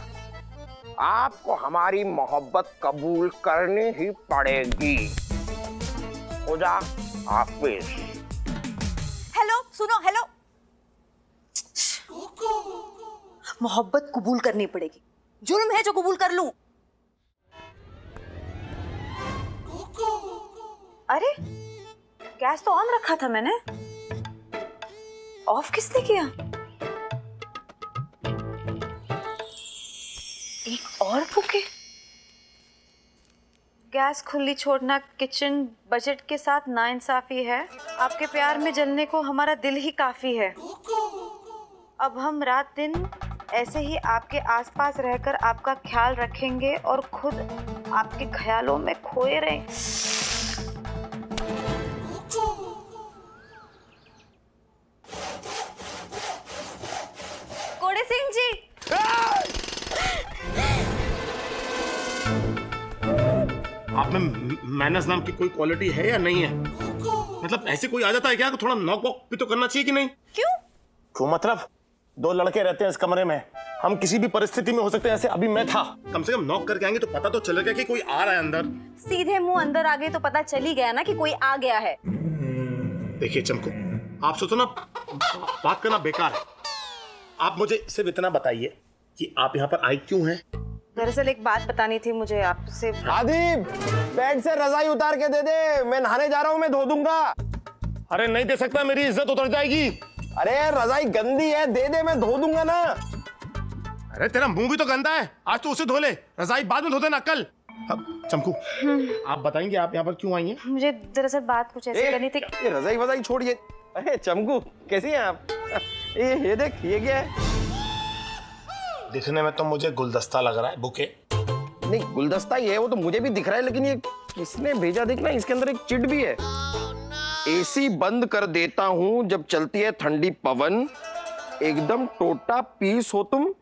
आपको हमारी मोहब्बत कबूल करनी ही पड़ेगी। खुदा हाफिज। हेलो सुनो, हेलो। मोहब्बत कबूल करनी पड़ेगी। जुर्म है जो कबूल कर लूं। अरे गैस तो ऑन रखा था मैंने, ऑफ किसने किया? एक और बुके। गैस खुली छोड़ना किचन बजट के साथ नाइंसाफी है। आपके प्यार में जलने को हमारा दिल ही काफी है। अब हम रात दिन ऐसे ही आपके आसपास रहकर आपका ख्याल रखेंगे और खुद आपके ख्यालों में खोए रहें। कोड़े सिंह जी, आप में मैनर्स नाम की कोई क्वालिटी है या नहीं है? मतलब ऐसे कोई आ जाता है क्या? थोड़ा नॉक वॉक भी तो करना चाहिए कि नहीं? क्यों? क्यों मतलब? दो लड़के रहते हैं इस कमरे में, हम किसी भी परिस्थिति में हो सकते हैं। ऐसे अभी मैं था, कम से कम नॉक करके आएंगे तो पता तो चलेगा कि कोई आ रहा है अंदर। सीधे मुंह अंदर आ गए तो पता चल ही गया ना कि कोई आ गया है। देखिए चमकू, आप सोचो ना, बात करना बेकार है। आप मुझे सिर्फ इतना बताइए कि आप यहाँ पर आई क्यों हैं? दरअसल एक बात बतानी थी मुझे आपसे। आदिब, बेड से रजाई उतार के दे दे, मैं नहाने जा रहा हूँ, मैं धो दूंगा। अरे नहीं दे सकता, मेरी इज्जत उतर जाएगी। अरे रजाई गंदी है, दे दे, मैं धो दूंगा ना। अरे तेरा मुंह भी तो गंदा है, आज तो उसे धो ले, रजाई बाद में धो देना कल। अब चमकू, आप बताएंगे आप यहाँ पर क्यों आई हैं? मुझे दरअसल बात कुछ ऐसी करनी थी। ये रजाई वजाई छोड़िए। अरे चमकू, कैसी हैं आप? ये देख, ये क्या है? दिखने में तो मुझे गुलदस्ता लग रहा है, बुके। नहीं, गुलदस्ता ही है, वो तो मुझे भी दिख रहा है, लेकिन ये किसने भेजा देखना, इसके अंदर एक चिट भी है। एसी बंद कर देता हूं जब चलती है ठंडी पवन, एकदम टोटा पीस हो तुम,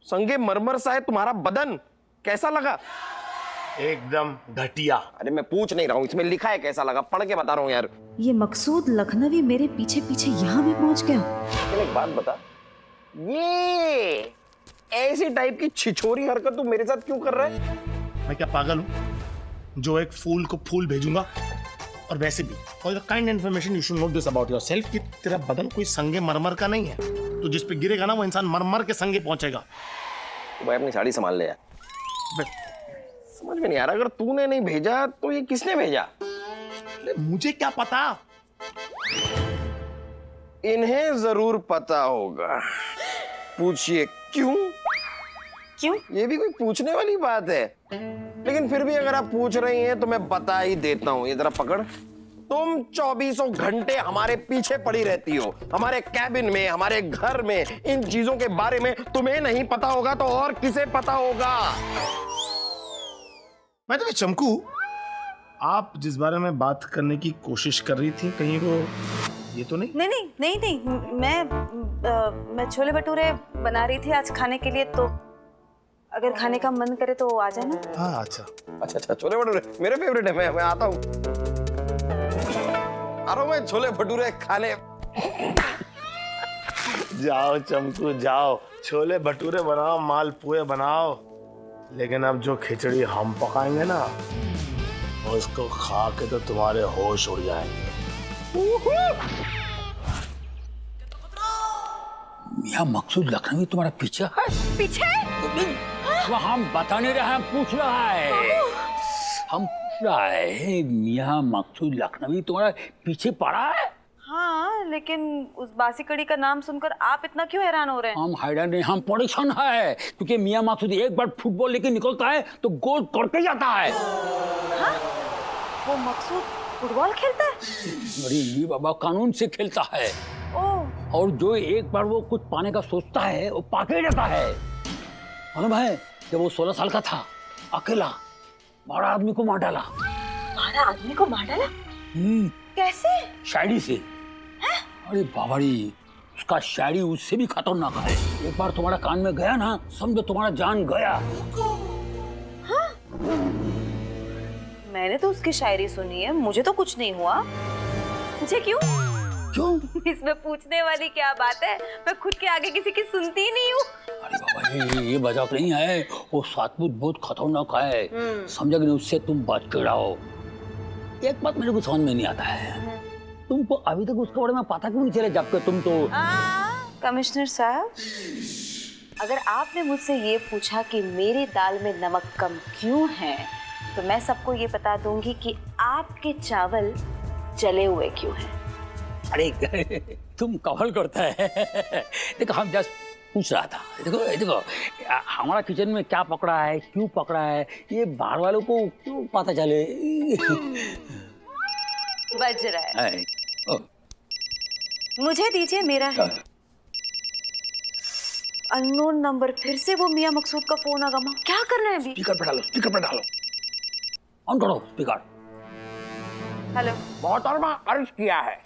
संगे मरमर सा है तुम्हारा बदन, कैसा लगा? एकदम घटिया। अरे मैं पूछ नहीं रहा हूँ, इसमें लिखा है कैसा लगा, पढ़ के बता रहा हूँ यार। ये मकसूद लखनवी मेरे पीछे पीछे यहाँ भी पहुंच गया। लेकिन एक बात बता, ये ऐसी टाइप की छिछोरी हरकत तू मेरे साथ क्यों कर रहा है? मैं क्या पागल हूँ जो एक फूल को फूल भेजूंगा? और वैसे भी for the kind information you should note this about yourself कि तेरा बदन कोई संगे मरमर का नहीं है, तो जिस पे गिरेगा ना वो इंसान मरमर के संगे पहुंचेगा। तो भाई अपनी साड़ी संभाल ले यार। समझ में नहीं आ रहा, अगर तूने नहीं भेजा तो ये किसने भेजा? मुझे क्या पता, इन्हें जरूर पता होगा। पूछिए क्यों? क्यों? ये भी कोई पूछने वाली बात है, लेकिन फिर भी अगर आप पूछ रही हैं तो मैं बता ही देता हूं। ये जरा पकड़। तुम 24 घंटे हमारे पीछे पड़ी रहती हो, हमारे कैबिन में, हमारे घर में। इन चीजों के बारे में तुम्हें नहीं पता होगा तो और किसे पता होगा? मैं तो चमकू, आप जिस बारे में बात करने की कोशिश कर रही थी कहीं वो ये तो नहीं? नहीं, मैं छोले भटूरे बना रही थी आज खाने के लिए, तो अगर खाने का मन करे तो आ जाना। हाँ अच्छा, छोले भटूरे मेरे फेवरेट है, मैं आता हूँ। आ रहा हूँ मैं छोले भटूरे खाने। जाओ चमकू जाओ, छोले भटूरे बनाओ, मालपुए बनाओ, लेकिन अब जो खिचड़ी हम पकाएंगे ना, उसको खा के तो तुम्हारे होश उड़ जाएंगे। मियां मकसूद लखनवी तुम्हारा पीछे है? पीछे? वो हम बता नहीं रहे हैं, पूछ रहा है। हम पूछ रहा है मियां मकसूद लखनवी तुम्हारा पीछे पड़ा है? हाँ, लेकिन उस बासी कड़ी का नाम सुनकर आप इतना क्यों हैरान हो रहे हैं? हम हैरान नहीं, हम परेशान है, क्योंकि मियां मकसूद एक बार फुटबॉल लेके निकलता है तो गोल करके जाता है। हाँ? वो मकसूद फुटबॉल खेलता है? अरे ये बाबा कानून से खेलता है। ओह। और जो एक बार वो कुछ पाने का सोचता है वो पाके जाता है। मालूम है, जब वो 16 साल का था, अकेला 12 आदमी को मार डाला। 12 आदमी को मार डाला? कैसे? शायरी से। अरे बाबारी, उसका शायरी उससे भी खतरनाक है। एक बार तुम्हारा कान में गया ना, समझो तुम्हारा जान गया। हाँ? मैंने तो उसकी शायरी सुनी है, मुझे तो कुछ नहीं हुआ। मुझे क्यों? इसमें पूछने वाली क्या बात है? मैं खुद के आगे किसी की सुनती ही नहीं हूँ। अरे बाबा ये मजाक नहीं है, वो सचमुच बहुत खतरनाक है। समझा कि नहीं, उससे तुम बच के रहो। एक बात मेरे को समझ में नहीं आता है, तुमको अभी तक उसके बारे में पता क्यों नहीं चला, जबकि तुम तो। कमिश्नर साहब, अगर आपने मुझसे ये पूछा कि मेरी दाल में नमक कम क्यों है, तो मैं सबको ये बता दूंगी कि आपके चावल जले हुए क्यों हैं। अरे तुम कमाल करता है। देखो हम जस्ट पूछ रहा था, देखो हमारा किचन में क्या पकड़ा है, क्यों पकड़ा है, ये बाहर वालों को क्यों पता चले। बज रहा है। मुझे दीजिए मेरा है। अननोन नंबर, फिर से वो मियां मकसूद का फोन आ गया। क्या कर रहे हैं अभी? स्पीकर पे डालो, ऑन करो स्पीकर। हेलो। मोहतरमा, अर्ज किया है,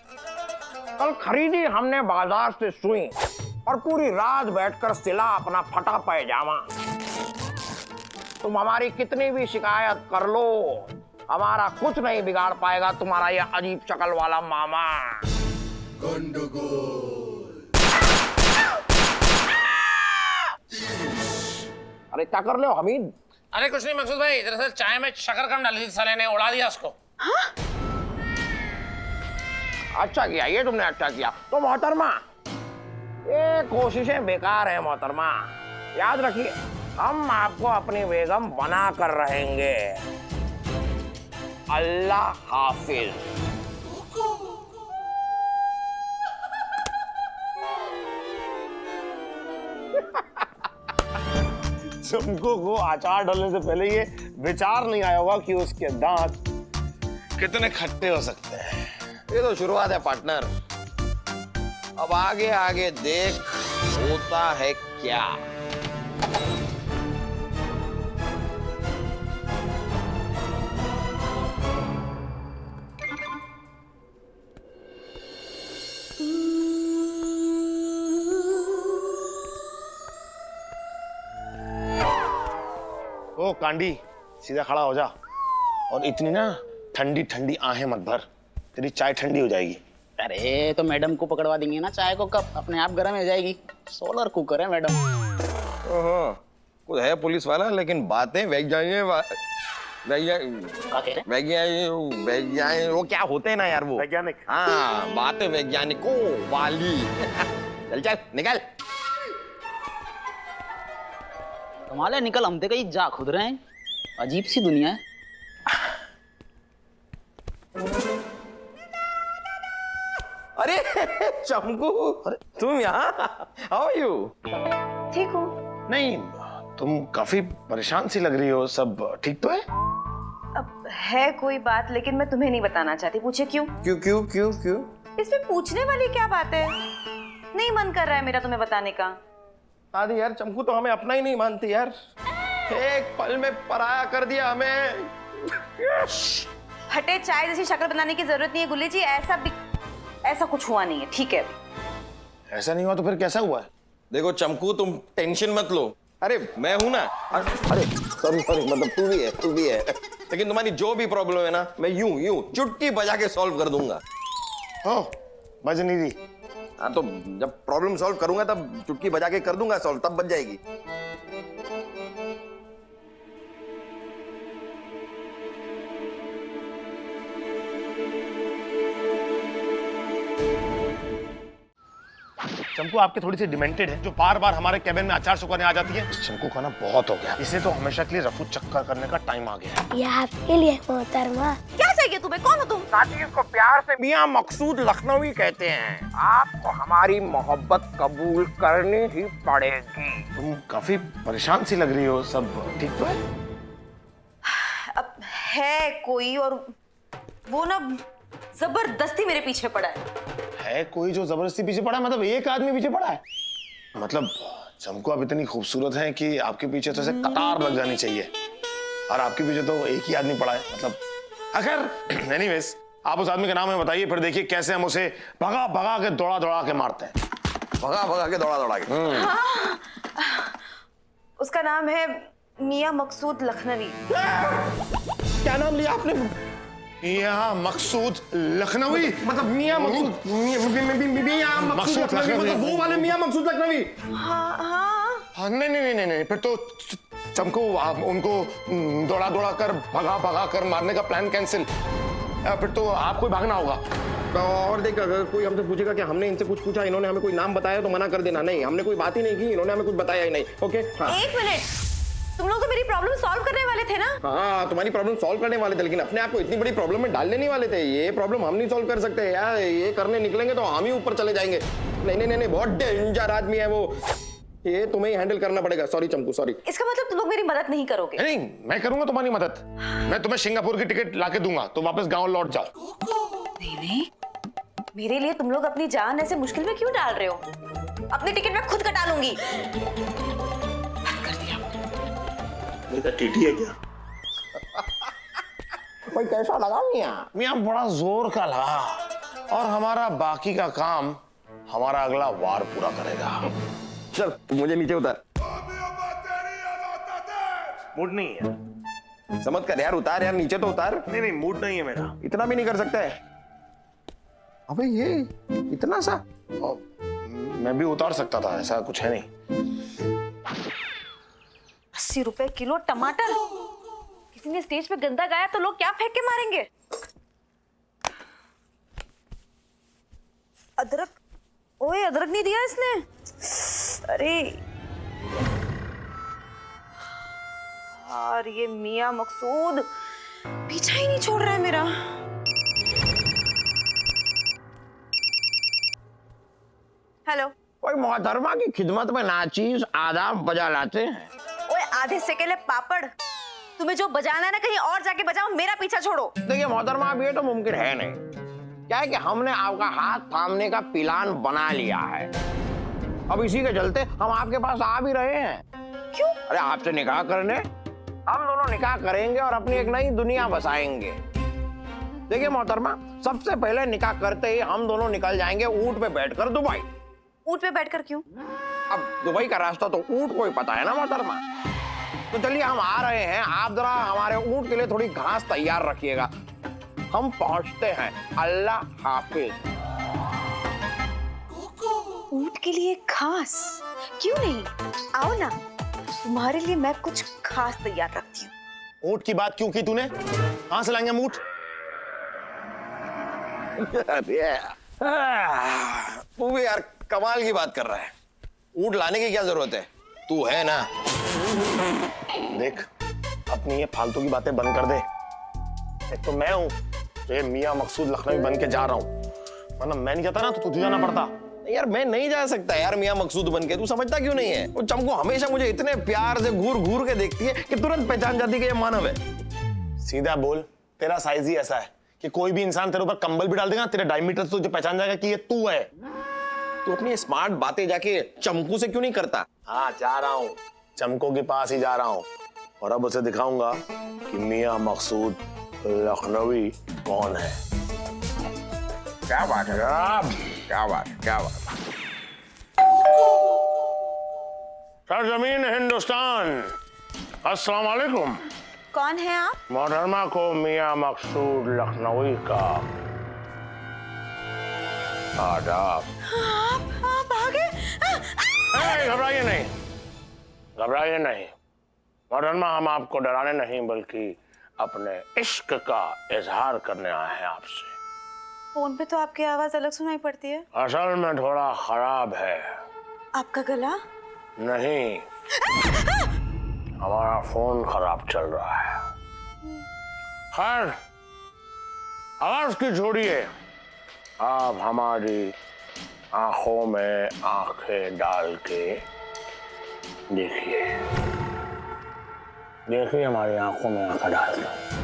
कल खरीदी हमने बाजार से सुई और पूरी रात बैठकर सिला अपना फटा पैजामा। तुम हमारी कितनी भी शिकायत कर लो, हमारा कुछ नहीं बिगाड़ पाएगा तुम्हारा ये अजीब शक्ल वाला मामा। अरे क्या कर रहे हो हमीद? अरे कुछ नहीं मकसूद भाई, दरअसल चाय में शक्कर कम डाली थी, साले ने उड़ा दिया उसको। अच्छा किया, ये तुमने अच्छा किया। तो मोहतरमा, ये कोशिशें बेकार है मोहतरमा, याद रखिए हम आपको अपनी बेगम बना कर रहेंगे। अल्लाह हाफिज। चमकू को अचार डालने से पहले ये विचार नहीं आया होगा कि उसके दांत कितने खट्टे हो सकते हैं। ये तो शुरुआत है पार्टनर, अब आगे आगे देख होता है क्या। ओ कांडी, सीधा खड़ा हो जा और इतनी ना ठंडी ठंडी आहें मत भर, तेरी चाय ठंडी हो जाएगी। अरे तो मैडम को पकड़वा देंगे ना चाय को, कब अपने आप गर्म हो जाएगी। सोलर कुकर है मैडम। ओहो, कुछ है पुलिस वाला, लेकिन बातें वैज्ञानिक वो क्या होते हैं ना यार, वो वैज्ञानिक। हाँ, बातें वैज्ञानिकों वाली। चल चल निकल। कमाल है, निकल, हम तो कहीं जा खुद रहे हैं। अजीब सी दुनिया है। अरे चमकू, तुम यहाँ? How are you? ठीक हो? नहीं, तुम काफी परेशान सी लग रही हो। सब ठीक तो है? अब है कोई बात, लेकिन मैं तुम्हें नहीं बताना चाहती। पूछे क्यों? क्यों क्यों क्यों क्यों? इसमें पूछने वाली क्या बात है? नहीं मन कर रहा है मेरा तुम्हें बताने का। आदि यार, चमकू तो हमें अपना ही नहीं मानती यार, एक पल में पराया कर दिया हमें। हटे, चाय जैसी शक्ल बनाने की जरूरत नहीं है गुल्ली जी। ऐसा कुछ हुआ नहीं है, ठीक है? ऐसा नहीं हुआ तो फिर कैसा हुआ है? देखो चमकू, तुम टेंशन मत लो। अरे मैं हूं ना। अरे सॉरी सॉरी, मतलब तू भी है। लेकिन तुम्हारी जो भी प्रॉब्लम है ना, मैं यूं चुटकी बजा के सॉल्व कर दूंगा। ओ, बजनी दी। हाँ, तो जब प्रॉब्लम सॉल्व करूंगा तब चुटकी बजा के कर दूंगा सॉल्व, तब बच जाएगी। चमकू आपकी थोड़ी सी डिमेंटेड है, जो बार बार हमारे कैबिन में अचार सुखाने आ जाती है। चमकू खाना बहुत हो गया, इसे तो हमेशा के लिए रफू चक्कर करने का टाइम आ गया। ये आपके लिए मोहतरमा। क्या चाहिए तुम्हें? कौन हो तुम? साथी, इसको प्यार से मियां मकसूद लखनवी कहते हैं। आपको हमारी मोहब्बत कबूल करनी ही पड़ेगी। तुम काफी परेशान सी लग रही हो। सब ठीक तो है? अब है कोई, और वो ना जबरदस्ती मेरे पीछे पड़ा है कोई जो जबरदस्ती पीछे पड़ा है? मतलब एक आदमी पीछे पड़ा है? मतलब चमकू आप इतनी खूबसूरत हैं कि आपके पीछे तो ऐसे कतार लग जानी चाहिए, और आपके पीछे तो एक ही आदमी पड़ा है। मतलब अगर एनीवेज, आप उस आदमी का नाम हमें बताइए, फिर देखिए कैसे हम उसे भगा भगा के दौड़ा के मारते हैं। भगा भगा के दौड़ा के। हाँ, उसका नाम है मियां मकसूद लखनवी। क्या नाम लिया आपने? मियां मकसूद लखनवी? मतलब मियां मकसूद लखनवी, मतलब वो वाले मियां मकसूद लखनवी? हाँ, नहीं, फिर तो चमकू आप उनको दौड़ा कर भगा कर मारने का प्लान कैंसिल। फिर तो आपको भागना होगा। और देख, अगर कोई हमसे पूछेगा कि हमने इनसे कुछ पूछा, इन्होंने हमें कोई नाम बताया, तो मना कर देना। नहीं, हमने कोई बात ही नहीं की, इन्होंने हमें कुछ बताया ही नहीं। ओके? हाँ। एक मिनट, तुम लोग तो मेरी प्रॉब्लम सॉल्व करने वाले थे ना? हाँ, तुम्हारी प्रॉब्लम सॉल्व करने वाले थे, लेकिन अपने आप को इतनी बड़ी प्रॉब्लम में डालने नहीं वाले थे। ये प्रॉब्लम हम नहीं सॉल्व कर सकते यार, ये करने निकलेंगे तो हम ही ऊपर चले जाएंगे। नहीं, बहुत डेंजर आदमी है वो, ये तुम्हें ही हैंडल करना पड़ेगा। Sorry Chamku, sorry. इसका मतलब तुम लोग मेरी मदद नहीं करोगे? नहीं, मैं करूंगा तुम्हारी मदद। मैं तुम्हें सिंगापुर की टिकट लाके दूंगा, तो वापस गाँव लौट जाओ। नहीं, मेरे लिए तुम लोग अपनी जान ऐसे मुश्किल में क्यों डाल रहे हो? अपनी टिकट मैं खुद कटा लूंगी। टीटी है क्या? भाई कैसा लगा मियां बड़ा जोर का लगा, और हमारा बाकी का काम हमारा अगला वार पूरा करेगा। चल मुझे नीचे उतार। मूड नहीं है। समझ कर यार, उतार यार, नीचे तो उतार। नहीं, मूड नहीं है मेरा। इतना भी नहीं कर सकता है? अबे ये इतना सा? मैं भी उतार सकता था, ऐसा कुछ है नहीं। 80 रुपए किलो टमाटर। किसी ने स्टेज पे गंदा गाया तो लोग क्या फेंक के मारेंगे? अदरक, ओए अदरक नहीं दिया इसने। अरे यार, ये मियां मकसूद पीछा ही नहीं छोड़ रहा है मेरा। हेलो। कोई मोहतरमा की खिदमत में नाचीज आदाब बजा लाते हैं। ओए आधे हिस्से के लिए पापड़। तुम्हें जो बजाना है ना कहीं और जाके बजाओ, मेरा पीछा छोड़ो। देखिए मोहतरमा, अब ये तो मुमकिन है नहीं। क्या है कि हमने आपका हाथ थामने का प्लान बना लिया है। अब इसी के चलते हम आपके पास आ भी रहे हैं। क्यों? अरे आपसे निकाह करने। हम दोनों निकाह करेंगे और अपनी एक नई दुनिया बसाएंगे। देखिए मोहतरमा, सबसे पहले निकाह करते ही हम दोनों निकल जाएंगे ऊंट पे बैठकर दुबई। ऊंट पे बैठकर क्यों? अब दुबई का रास्ता तो ऊंट को ही पता है ना मोहतरमा। तो चलिए हम आ रहे हैं, आप जरा हमारे ऊंट के लिए थोड़ी घास तैयार रखिएगा। हम पहुंचते हैं। अल्लाह हाफिज। ऊंट के लिए घास? क्यों नहीं, आओ ना, तुम्हारे लिए मैं कुछ खास तैयार रखती हूँ। ऊंट की बात क्यों की तूने? कहां से लाएंगे हम ऊंट? तू भी यार कमाल की बात कर रहा है। ऊंट लाने की क्या जरूरत है, तू है ना। देख, अपनी ये फालतू की बातें बंद कर दे। एक तो मैं हूं जो ये मियां मकसूद लखनवी बन के जा रहा हूं, वरना मैं नहीं जाता ना तो तुझे जाना पड़ता। यार मैं नहीं जा सकता यार मियां मकसूद बन के। तू समझता क्यों नहीं है? वो चमको हमेशा मुझे इतने प्यार से घूर घूर के देखती है कि तुरंत पहचान जाती है कि ये मानव है। सीधा बोल, तेरा साइज ही ऐसा है कि कोई भी इंसान तेरे ऊपर कंबल भी डाल देगा, तेरे डायमीटर से तुझे पहचान जाएगा कि ये तू है। तू अपनी स्मार्ट बातें जाके चमकू से क्यों नहीं करता? हाँ, जा रहा हूँ, चमको के पास ही जा रहा हूँ और अब उसे दिखाऊंगा कि मियां मकसूद लखनवी कौन है। क्या बात है जनाब, क्या बात, क्या बात। सरजमीन हिंदुस्तान, अस्सलाम वालेकुम। कौन है आप? मोहतरमा को मियां मकसूद लखनवी का आदाब। आप आ गए? घबराइए नहीं, घबराइए नहीं मोहतरमा, हम आपको डराने नहीं बल्कि अपने इश्क का इजहार करने आए हैं आपसे। फोन पे तो आपकी आवाज अलग सुनाई पड़ती है। असल में थोड़ा खराब है। आपका गला? नहीं, हमारा फोन खराब चल रहा है। खैर, आवाज की छोड़िए, आप हमारी आंखों में आंखें डाल के देखिए। देखिए हमारी आंखों में आंखें डाल के।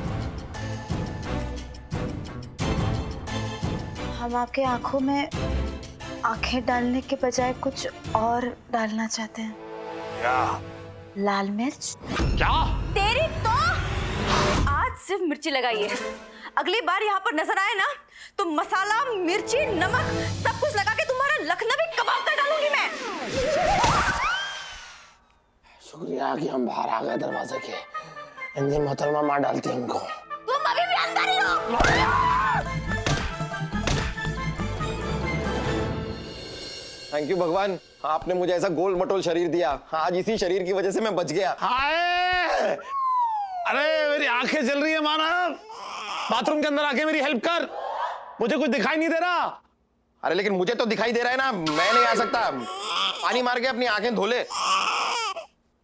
हम आपके आंखों में आंखें डालने के बजाय कुछ और डालना चाहते हैं। क्या? लाल मिर्च। क्या? तेरी तो आज सिर्फ मिर्ची लगाइए, अगली बार यहाँ पर नजर आए ना तो मसाला, मिर्ची, नमक सब कुछ लगा के तुम्हारा लखनवी कबाब कर डालूंगी मैं। शुक्रिया कि हम बाहर आ गए दरवाजे के, इंदे मोहतरमा मार डालती हमको। तुम अभी भी अंदर ही हो। थैंक यू भगवान, आपने मुझे ऐसा गोल मटोल शरीर दिया। आज इसी शरीर की वजह से मैं बच गया। हाय, अरे मेरी आंखें जल रही है मानव, बाथरूम के अंदर आके मेरी हेल्प कर, मुझे कुछ दिखाई नहीं दे रहा। अरे लेकिन मुझे तो दिखाई दे रहा है ना, मैं नहीं आ सकता। पानी मार के अपनी आंखें धो ले।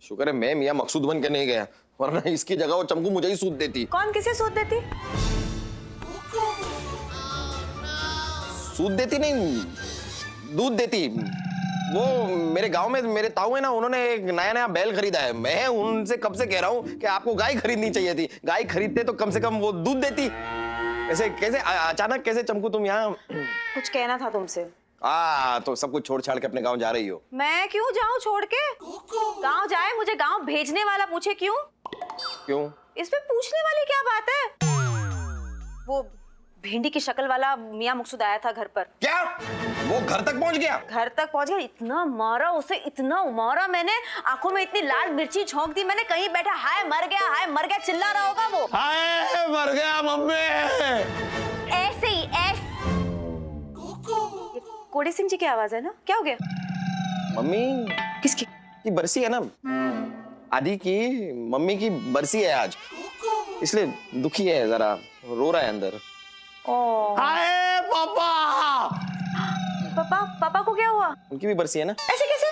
शुक्र है मैं मियां मकसूद बन के नहीं गया, वरना इसकी जगह वो चमकू मुझे ही सूद देती। कौन किसे सूद देती? सूद देती नहीं, दूध देती। वो मेरे गांव में मेरे ताऊ है ना, उन्होंने एक नया नया बैल खरीदा है। मैं उनसे कब से कह रहा हूँ कि आपको गाय खरीदनी चाहिए थी। गाय खरीदते तो कम से कम वो दूध देती। ऐसे कैसे अचानक कैसे चमकू तुम यहाँ? कुछ कहना था तुमसे। तो सब कुछ छोड़ छाड़ के अपने गांव जा रही हो? मैं क्यों जाऊं छोड़ के? गांव जाए, मुझे गांव भेजने वाला पूछे क्यों? क्यों? इसमें पूछने वाली क्या बात है? वो भिंडी की शक्ल वाला मियां मकसूद आया था घर पर। क्या? वो घर तक पहुंच गया? घर तक पहुंच गया, इतना मारा उसे, इतना मारा मैंने, आंखों में इतनी लाल मिर्ची झोंक दी मैंने, कहीं बैठा हाय मर गया चिल्ला रहा होगा वो। हाय मर गया मम्मी। ऐसे ही कोड़े सिंह जी की आवाज है ना? क्या हो गया? मम्मी किसकी? की बरसी है ना, आदि की मम्मी की बरसी है आज, इसलिए दुखी है, जरा रो रहा है अंदर। हाय पापा। पापा को क्या हुआ? उनकी भी बरसी है ना। ऐसे कैसे?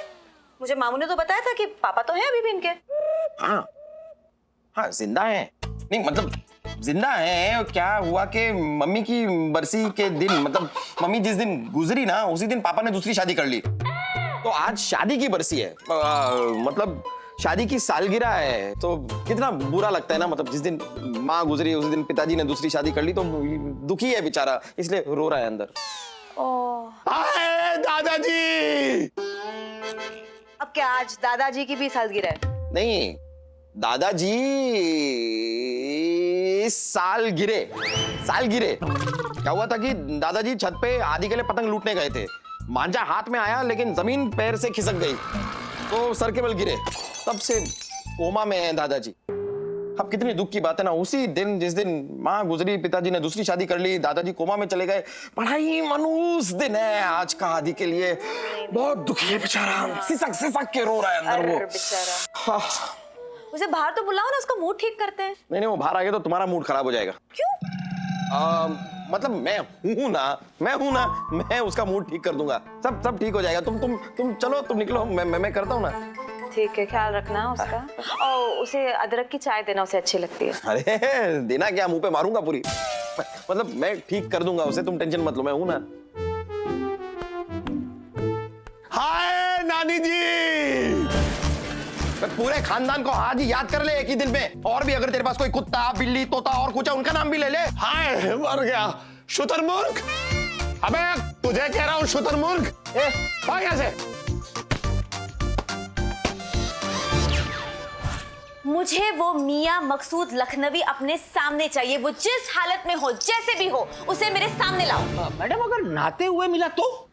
मुझे मामू ने तो बताया था कि पापा तो हैं अभी भी इनके। हाँ जिंदा है। नहीं मतलब जिंदा है। क्या हुआ कि मम्मी की बरसी के दिन, मतलब मम्मी जिस दिन गुजरी ना, उसी दिन पापा ने दूसरी शादी कर ली, तो आज शादी की बरसी है। मतलब शादी की सालगिरह है तो कितना बुरा लगता है ना, मतलब जिस दिन माँ गुजरी उस दिन पिताजी ने दूसरी शादी कर ली तो दुखी है बेचारा, इसलिए रो रहा है अंदर। हाय दादाजी। अब क्या आज दादाजी की भी सालगिरह है? नहीं, दादाजी सालगिरह। क्या हुआ था कि दादाजी छत पे आदि के लिए पतंग लूटने गए थे, मांझा हाथ में आया लेकिन जमीन पैर से खिसक गई तो सर के बल गिरे, तब से कोमा में है दादाजी। अब कितनी दुख की बात है ना, उसी दिन जिस दिन माँ गुजरी पिताजी ने दूसरी शादी कर ली, दादाजी कोमा में चले गए, बड़ा ही मनहूस दिन है आज का आदि के लिए। बहुत दुखी है बेचारा, सिसक के रो रहा है अंदर वो बेचारा। उसे बाहर तो बुलाओ ना, उसका मूड ठीक करते हैं। नहीं वो बाहर आ गया तो तुम्हारा मूड खराब हो जाएगा। क्यों? मतलब मैं हूं ना, मैं उसका मूड ठीक कर दूंगा, सब ठीक हो जाएगा। तुम चलो, तुम निकलो, मैं करता हूँ ना। ठीक है, ख्याल रखना उसका। और उसे अदरक की चाय देना, उसे अच्छी लगती है। अरे देना क्या, मुंह पे मारूंगा पूरी, मतलब मैं ठीक कर दूंगा उसे, तुम टेंशन मत लो, मैं हूं ना। हाय नानी जी, पूरे खानदान को आज ही याद कर ले एक ही दिन में, और भी अगर तेरे पास कोई कुत्ता बिल्ली तोता और कुछ है उनका नाम भी ले ले। हाय मर गया शुतुरमुर्ग। अबे तुझे कह रहा हूं शुतुरमुर्ग, भाग यहां से। मुझे वो मियां मकसूद लखनवी अपने सामने चाहिए, वो जिस हालत में हो, जैसे भी हो, उसे मेरे सामने लाओ। मैडम अगर नहाते हुए मिला तो?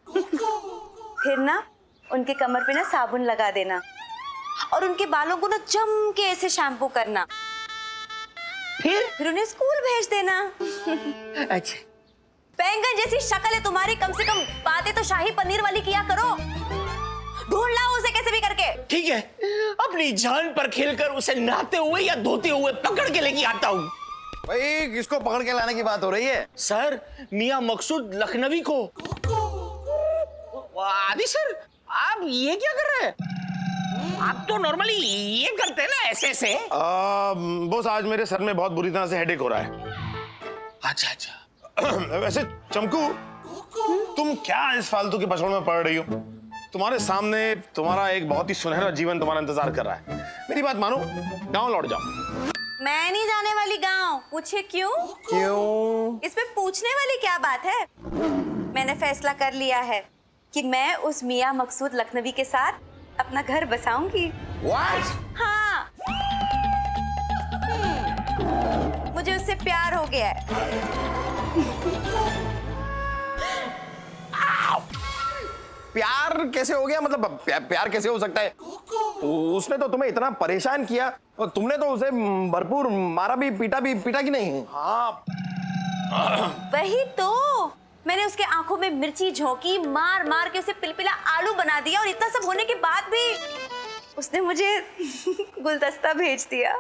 फिर ना उनके कमर पे ना साबुन लगा देना और उनके बालों को ना जम के ऐसे शैम्पू करना, फिर उन्हें स्कूल भेज देना। अच्छा। बैंगन जैसी शक्ल है तुम्हारी, कम से कम बातें तो शाही पनीर वाली किया करो। ढूंढ लाओ उसे कैसे भी करके। ठीक है, अपनी जान पर खेलकर उसे नहाते हुए या धोते हुए पकड़ के लेके आता हूँ। भाई किसको पकड़ के लाने की बात हो रही है? सर मियां मकसूद लखनवी को। आदि सर, आप ये क्या कर रहे हैं? आप तो नॉर्मली ये करते हैं ना, ऐसे। बॉस आज मेरे सर में बहुत बुरी तरह से हेडेक हो रहा है। अच्छा। वैसे चमकू, तुम क्या इस फालतू के पछोड़ में पड़ रही हो? तुम्हारे सामने तुम्हारा एक बहुत ही सुनहरा जीवन तुम्हारा इंतजार कर रहा है। मेरी बात मानो, गांव लौट जाओ। मैं नहीं जाने वाली गांव। पूछे क्यों? इसमें पूछने वाली क्या बात है? मैंने फैसला कर लिया है कि मैं उस मियां मकसूद लखनवी के साथ अपना घर बसाऊंगी। What? हाँ, मुझे उससे प्यार हो गया है। प्यार कैसे हो गया? मतलब प्यार कैसे हो सकता है? उसने तो तुम्हें इतना परेशान किया और तुमने तो उसे भरपूर मारा भी पीटा की नहीं? हाँ वही तो, मैंने उसके आंखों में मिर्ची झोंकी, मार मार के उसे पिलपिला आलू बना दिया, और इतना सब होने के बाद भी उसने मुझे गुलदस्ता भेज दिया।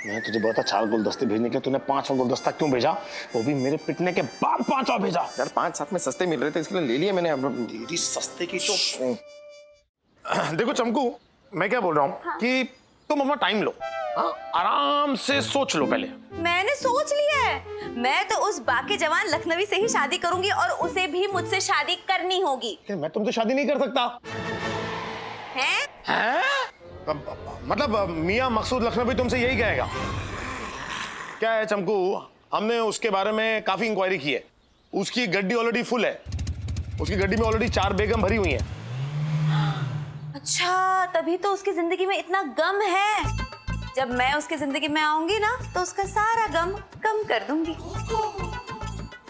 मैं तुझे बहुत अच्छा गुलदस्ते भेजने के, तूने 5वां गुलदस्ता क्यों भेजा? वो भी मेरे पिटने के बाद 5वां भेजा। यार 5 साथ में सस्ते मिल रहे थे इसके लिए ले लिए मैंने। दीदी सस्ते की तो देखो चमकू, मैं क्या बोल रहा हूँ कि तुम अपना टाइम लो, आराम से सोच लो पहले। मैंने सोच लिया है, मैं तो उस बाकी जवान लखनवी से ही शादी करूंगी और उसे भी मुझसे शादी करनी होगी। मैं तुमसे शादी नहीं कर सकता। हैं? मतलब मियां मकसूद लखनवी तुमसे यही कहेगा? क्या है चमकू, हमने उसके बारे में काफी इंक्वायरी की है। उसकी गड्डी ऑलरेडी फुल है, उसकी गड्डी में ऑलरेडी 4 बेगम भरी हुई हैं। अच्छा, तभी तो उसकी जिंदगी में इतना गम है। जब मैं उसकी जिंदगी में आऊंगी ना तो उसका सारा गम कम कर दूंगी।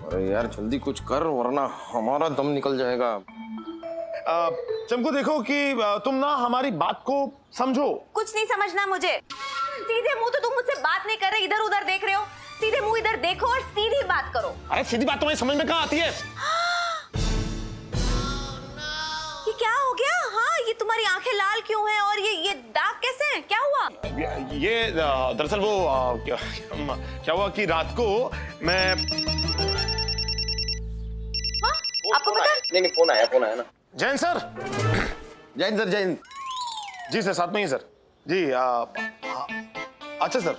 अरे यार जल्दी कुछ कर वरना हमारा दम निकल जाएगा। चमकू देखो कि तुम ना हमारी बात को समझो। कुछ नहीं समझना मुझे। सीधे मुंह तो तुम मुझसे बात नहीं कर रहे, इधर उधर देख रहे हो। सीधे मुंह इधर देखो और सीधी बात करो। अरे सीधी बात तुम्हें समझ में कहाँ आती है? ये क्या हो गया? हाँ, ये तुम्हारी आंखें लाल क्यों हैं और ये दाग कैसे हैं? क्या हुआ? ये दरअसल वो क्या हुआ कि रात को मैं आपको पता? नहीं फोन आया ना। जैन सर। जैन जी सर, साथ में ही सर। जी अच्छा सर।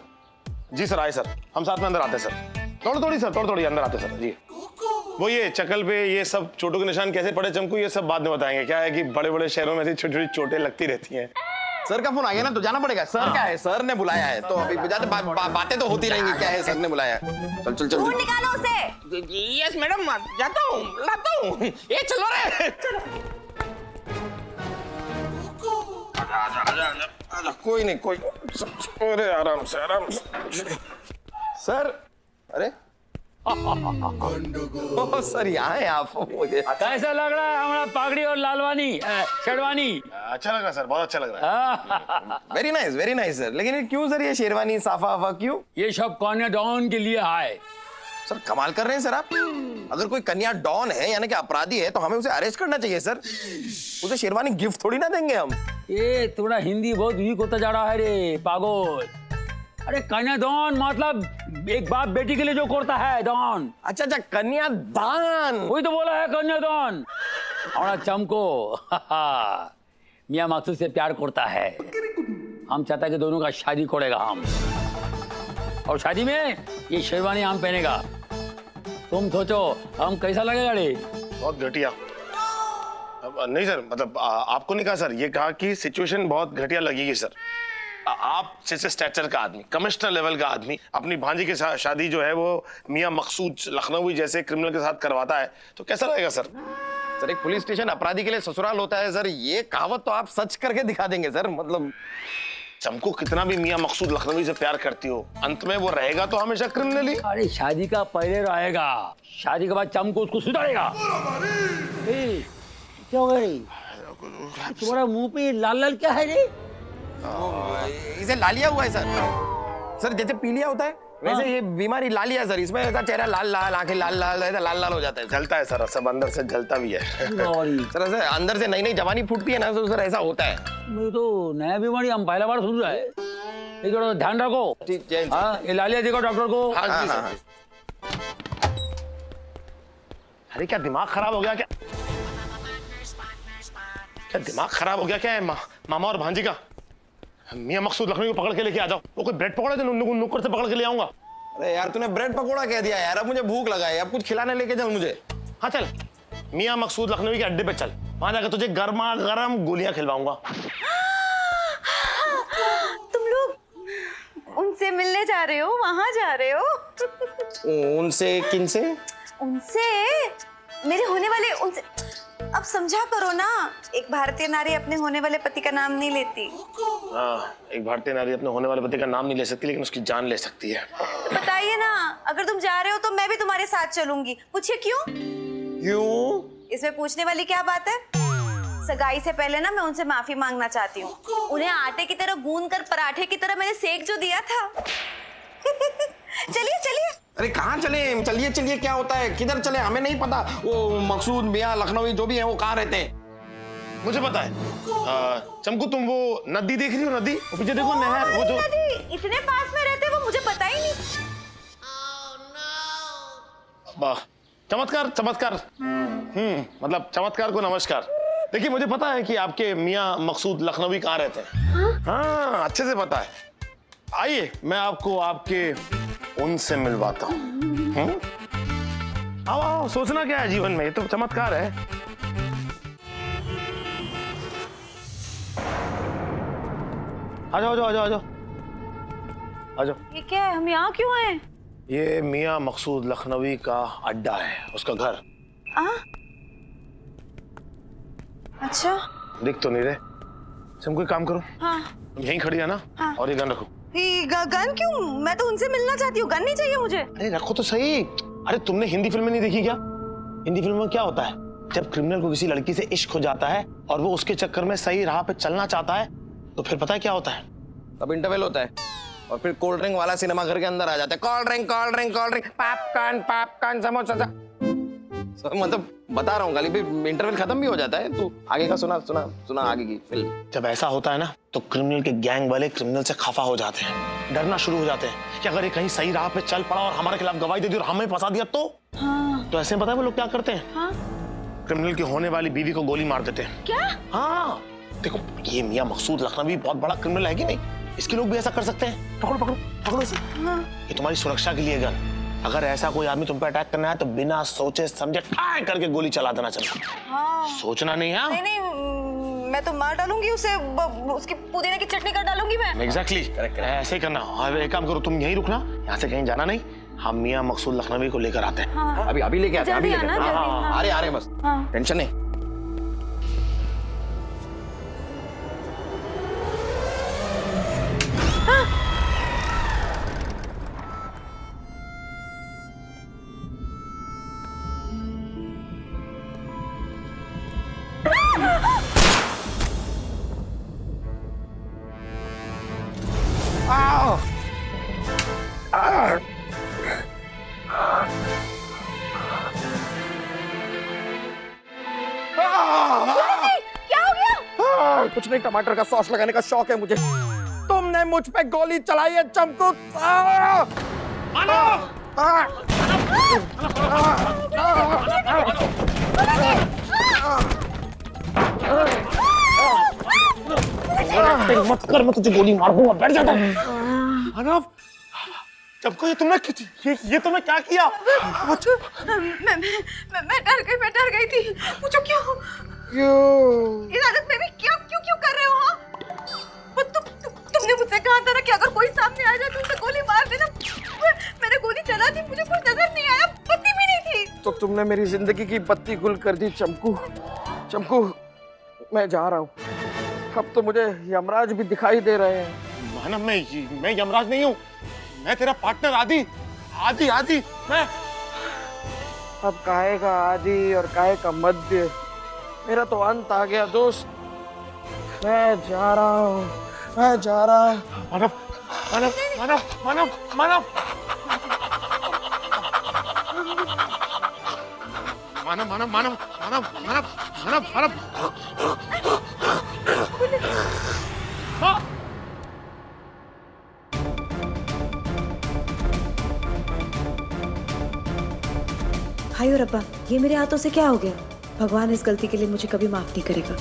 जी सर आए सर, हम साथ में अंदर आते सर। थोड़ी अंदर आते सर। जी वो ये चकल पे ये सब चोटों के निशान कैसे पड़े चमकू, ये सब बाद में बताएंगे। क्या है कि बड़े बड़े शहरों में ऐसी छोटी छोटी चोटें लगती रहती हैं। सर का फोन आ गया ना, तो जाना पड़ेगा। सर क्या है, सर ने बुलाया है, तो अभी जाते बातें तो होती रहेंगी। क्या है, सर ने बुलाया है। चल चल चल ढूंढ निकालो उसे। यस मैडम, जाता हूँ, लाता हूँ। ये चलो रे, चलो। आजा, कोई नहीं, कोई। अरे आराम से, आराम से। सर, अरे ओ सर, यहाँ है आप। मुझे कैसा लग रहा है हमारा पागड़ी और लालवानी शेरवानी? अच्छा लग रहा है सर, बहुत अच्छा लग रहा है। Very nice sir. लेकिन ये क्यों सर, ये शेरवानी साफा वाफा क्यों? ये सब कन्या डॉन के लिए है। सर कमाल कर रहे हैं सर आप। अगर कोई कन्या डॉन है यानी कि अपराधी है, तो हमें उसे अरेस्ट करना चाहिए सर। उसे शेरवानी गिफ्ट थोड़ी ना देंगे हम। ये थोड़ा हिंदी बहुत वीक होता जा रहा है रे पागल। अरे कन्या डॉन मतलब एक बाप बेटी के लिए जो करता है डॉन। अच्छा, कन्या दान। वही तो बोला है कन्या डॉन। और चमको मियां मकसूद से प्यार करता है। हम चाहता है कि दोनों का शादी करेगा हम, और शादी में ये शेरवानी हम पहनेगा। तुम सोचो हम कैसा लगेगा रे? बहुत घटिया। नहीं सर, मतलब आपको नहीं कहा सर, ये कहा कि सिचुएशन बहुत घटिया लगेगी सर। आप जैसे स्टैचर का आदमी, कमिश्नर लेवल का आदमी, अपनी भांजी के साथ शादी जो है वो मियां मकसूद लखनवी जैसे क्रिमिनल के साथ करवाता है, तो कैसा रहेगा सर? सर एक पुलिस स्टेशन अपराधी के लिए ससुराल होता है सर। ये कहावत तो आप सच करके दिखा देंगे सर। मतलब चमको कितना भी मियां मकसूद लखनवी से प्यार करती हो, अंत में वो रहेगा तो हमेशा क्रिमिनल ही। अरे शादी का पहले रहेगा, शादी के बाद चमको उसको सुधारेगा। क्या हो गई तुम्हारा मुंह पे लाल लाल क्या है रे? इसे लालिया हुआ है सर। सर जैसे पीलिया होता है वैसे ये बीमारी लालिया है सर। इसमें ऐसा चेहरा लाल लाल, आंखें लाल लाल, ऐसा लाल लाल हो जाता है। जलता है सर, सब अंदर से जलता भी है। सर ऐसे अंदर से नई नई जवानी फूटती है ना, तो सर ऐसा होता है। मैं तो नया बीमारी हम पहला बार सुन रहा है। ये थोड़ा ध्यान रखो। ठीक है। हाँ, ये लालिया देखो डॉक्टर को। हाँ जी सर। अरे क्या दिमाग खराब हो गया क्या? क्या दिमाग खराब हो गया क्या है मामा और भांजी का? मियां मकसूद लखनवी को पकड़ के लेके आ जाओ। वो कोई ब्रेड पकौड़ा तो नुक्कड़ से पकड़ के ले आऊंगा। अरे यार तूने ब्रेड पकोड़ा कह दिया यार, अब मुझे भूख लगा है। अब कुछ खिलाने लेके चल मुझे। हाँ चल, मियां मकसूद लखनवी के अड्डे पे चल, वहां जाकर तुझे गर्मा गर्म गोलियां खिलवाऊंगा। तुम लोग उनसे मिलने जा रहे हो, वहां जा रहे हो? उनसे? किनसे? उनसे मेरे होने वाले, उनसे। अब समझा करो ना, एक भारतीय नारी अपने होने वाले पति का नाम नहीं लेती। एक भारतीय नारी अपने होने वाले पति का नाम नहीं ले सकती, लेकिन उसकी जान ले सकती है। बताइए ना, अगर तुम जा रहे हो तो मैं भी तुम्हारे साथ चलूंगी। पूछिए क्यों? क्यों? इसमें पूछने वाली क्या बात है? सगाई से पहले ना मैं उनसे माफी मांगना चाहती हूँ। उन्हें आटे की तरह गूंद कर पराठे की तरह मैंने सेक जो दिया था। चलिए चलिए। अरे कहाँ चले? चलिए चलिए क्या होता है? किधर चले? हमें नहीं पता। वो मकसूद मियां लखनवी जो भी है वो कहाँ रहते हैं? मुझे पता है। चमकू तुम वो नदी देख रही हो? नदी वो पीछे देखो, नहर वो जो नदी इतने पास में रहते वो मुझे पता ही नहीं। वाह, चमत्कार चमत्कार। मतलब चमत्कार को नमस्कार। देखिए मुझे पता है कि आपके मियां मकसूद लखनवी कहाँ रहते हैं। हाँ अच्छे से पता है। आइए मैं आपको आपके उनसे मिलवाता हूँ। आओ आओ, सोचना क्या है जीवन में, ये तो चमत्कार है। आ जाओ आ जाओ आ जाओ आ जाओ। ये क्या है? हम यहाँ क्यों आए? ये मियां मकसूद लखनवी का अड्डा है, उसका घर। अच्छा दिख तो नहीं रहे। तुम कोई काम करो। हाँ। यहीं खड़ी है ना? हाँ। और ये गन रखो। गन क्यों? मैं तो उनसे मिलना चाहती हूँ, गन नहीं चाहिए मुझे। अरे रखो तो सही। अरे तुमने हिंदी फिल्में नहीं देखी क्या? हिंदी फिल्म में क्या होता है, जब क्रिमिनल को किसी लड़की से इश्क हो जाता है और वो उसके चक्कर में सही राह पे चलना चाहता है, तो फिर पता है क्या होता है? तब इंटरवल होता है और फिर कोल्ड ड्रिंक वाला सिनेमा घर के अंदर आ जाता है। Cold drink cold drink cold drink, popcorn samosa. मतलब बता रहा हूँ खाली, इंटरवल खत्म भी हो जाता है। तू आगे का सुना आगे की फिल्म। जब ऐसा होता है ना, तो क्रिमिनल के गैंग वाले क्रिमिनल से खफा हो जाते हैं, डरना शुरू हो जाते हैं कि अगर ये कहीं सही राह पे चल पड़ा और हमारे खिलाफ गवाही दे दी और हमें फंसा दिया तो। हाँ। तो ऐसे में पता है वो लोग क्या करते हैं? हाँ? क्रिमिनल की होने वाली बीवी को गोली मार देते हैं। क्या? हाँ देखो, ये मियां मकसूद लखनवी बहुत बड़ा क्रिमिनल है कि नहीं, इसके लोग भी ऐसा कर सकते हैं। पकड़ो पकड़ो पकड़ो इसे। हाँ। ये तुम्हारी सुरक्षा के लिए गन, अगर ऐसा कोई आदमी तुम पे अटैक करना है तो बिना सोचे समझे ठाय करके गोली चला देना चमकू। हाँ। सोचना नहीं है। नहीं, मैं तो मार डालूंगी उसे, उसकी पुदीने की चटनी कर डालूंगी मैं। एग्जैक्टली ऐसे ही करना। अब एक काम करो, तुम यहीं रुकना, यहाँ से कहीं जाना नहीं। हम मियाँ मकसूद लखनवी को लेकर आते हैं। हाँ। अभी लेके आते हैं, जल्दी आना, जल्दी। हाँ। आ रहे बस, टेंशन नहीं। कुछ नहीं, टमाटर का सॉस लगाने का शौक है मुझे। तुमने मुझ पे गोली चलाई है चमकू। मत कर, मैं तुझे गोली मार दूंगा। बैठ जाता मानव। चमकू ये तुमने ये तुमने क्या किया? मैं डर गई थी। पूछो क्यों? इस हालत में भी क्यों कर रहे हो? हाँ, तुमने मुझसे कहा था ना कि अगर कोई सामने आ जाए तो उसे गोली मार देना। मैंने गोली चला दी, मुझे कुछ नजर नहीं आया, बत्ती भी नहीं थी। तो तुमने मेरी जिंदगी की बत्ती गुल कर दी चमकू। मैं जा रहा हूँ। अब तो मुझे यमराज भी दिखाई दे रहे हैं। मानव मैं यमराज नहीं हूँ, मैं तेरा पार्टनर आदि। मैं अब काहे का आदि और काहे का मध्य, मेरा तो अंत आ गया दोस्त। मैं जा रहा हूँ। मानव। हाय और अब्बा, ये मेरे हाथों से क्या हो गया? भगवान इस गलती के लिए मुझे कभी माफ नहीं करेगा।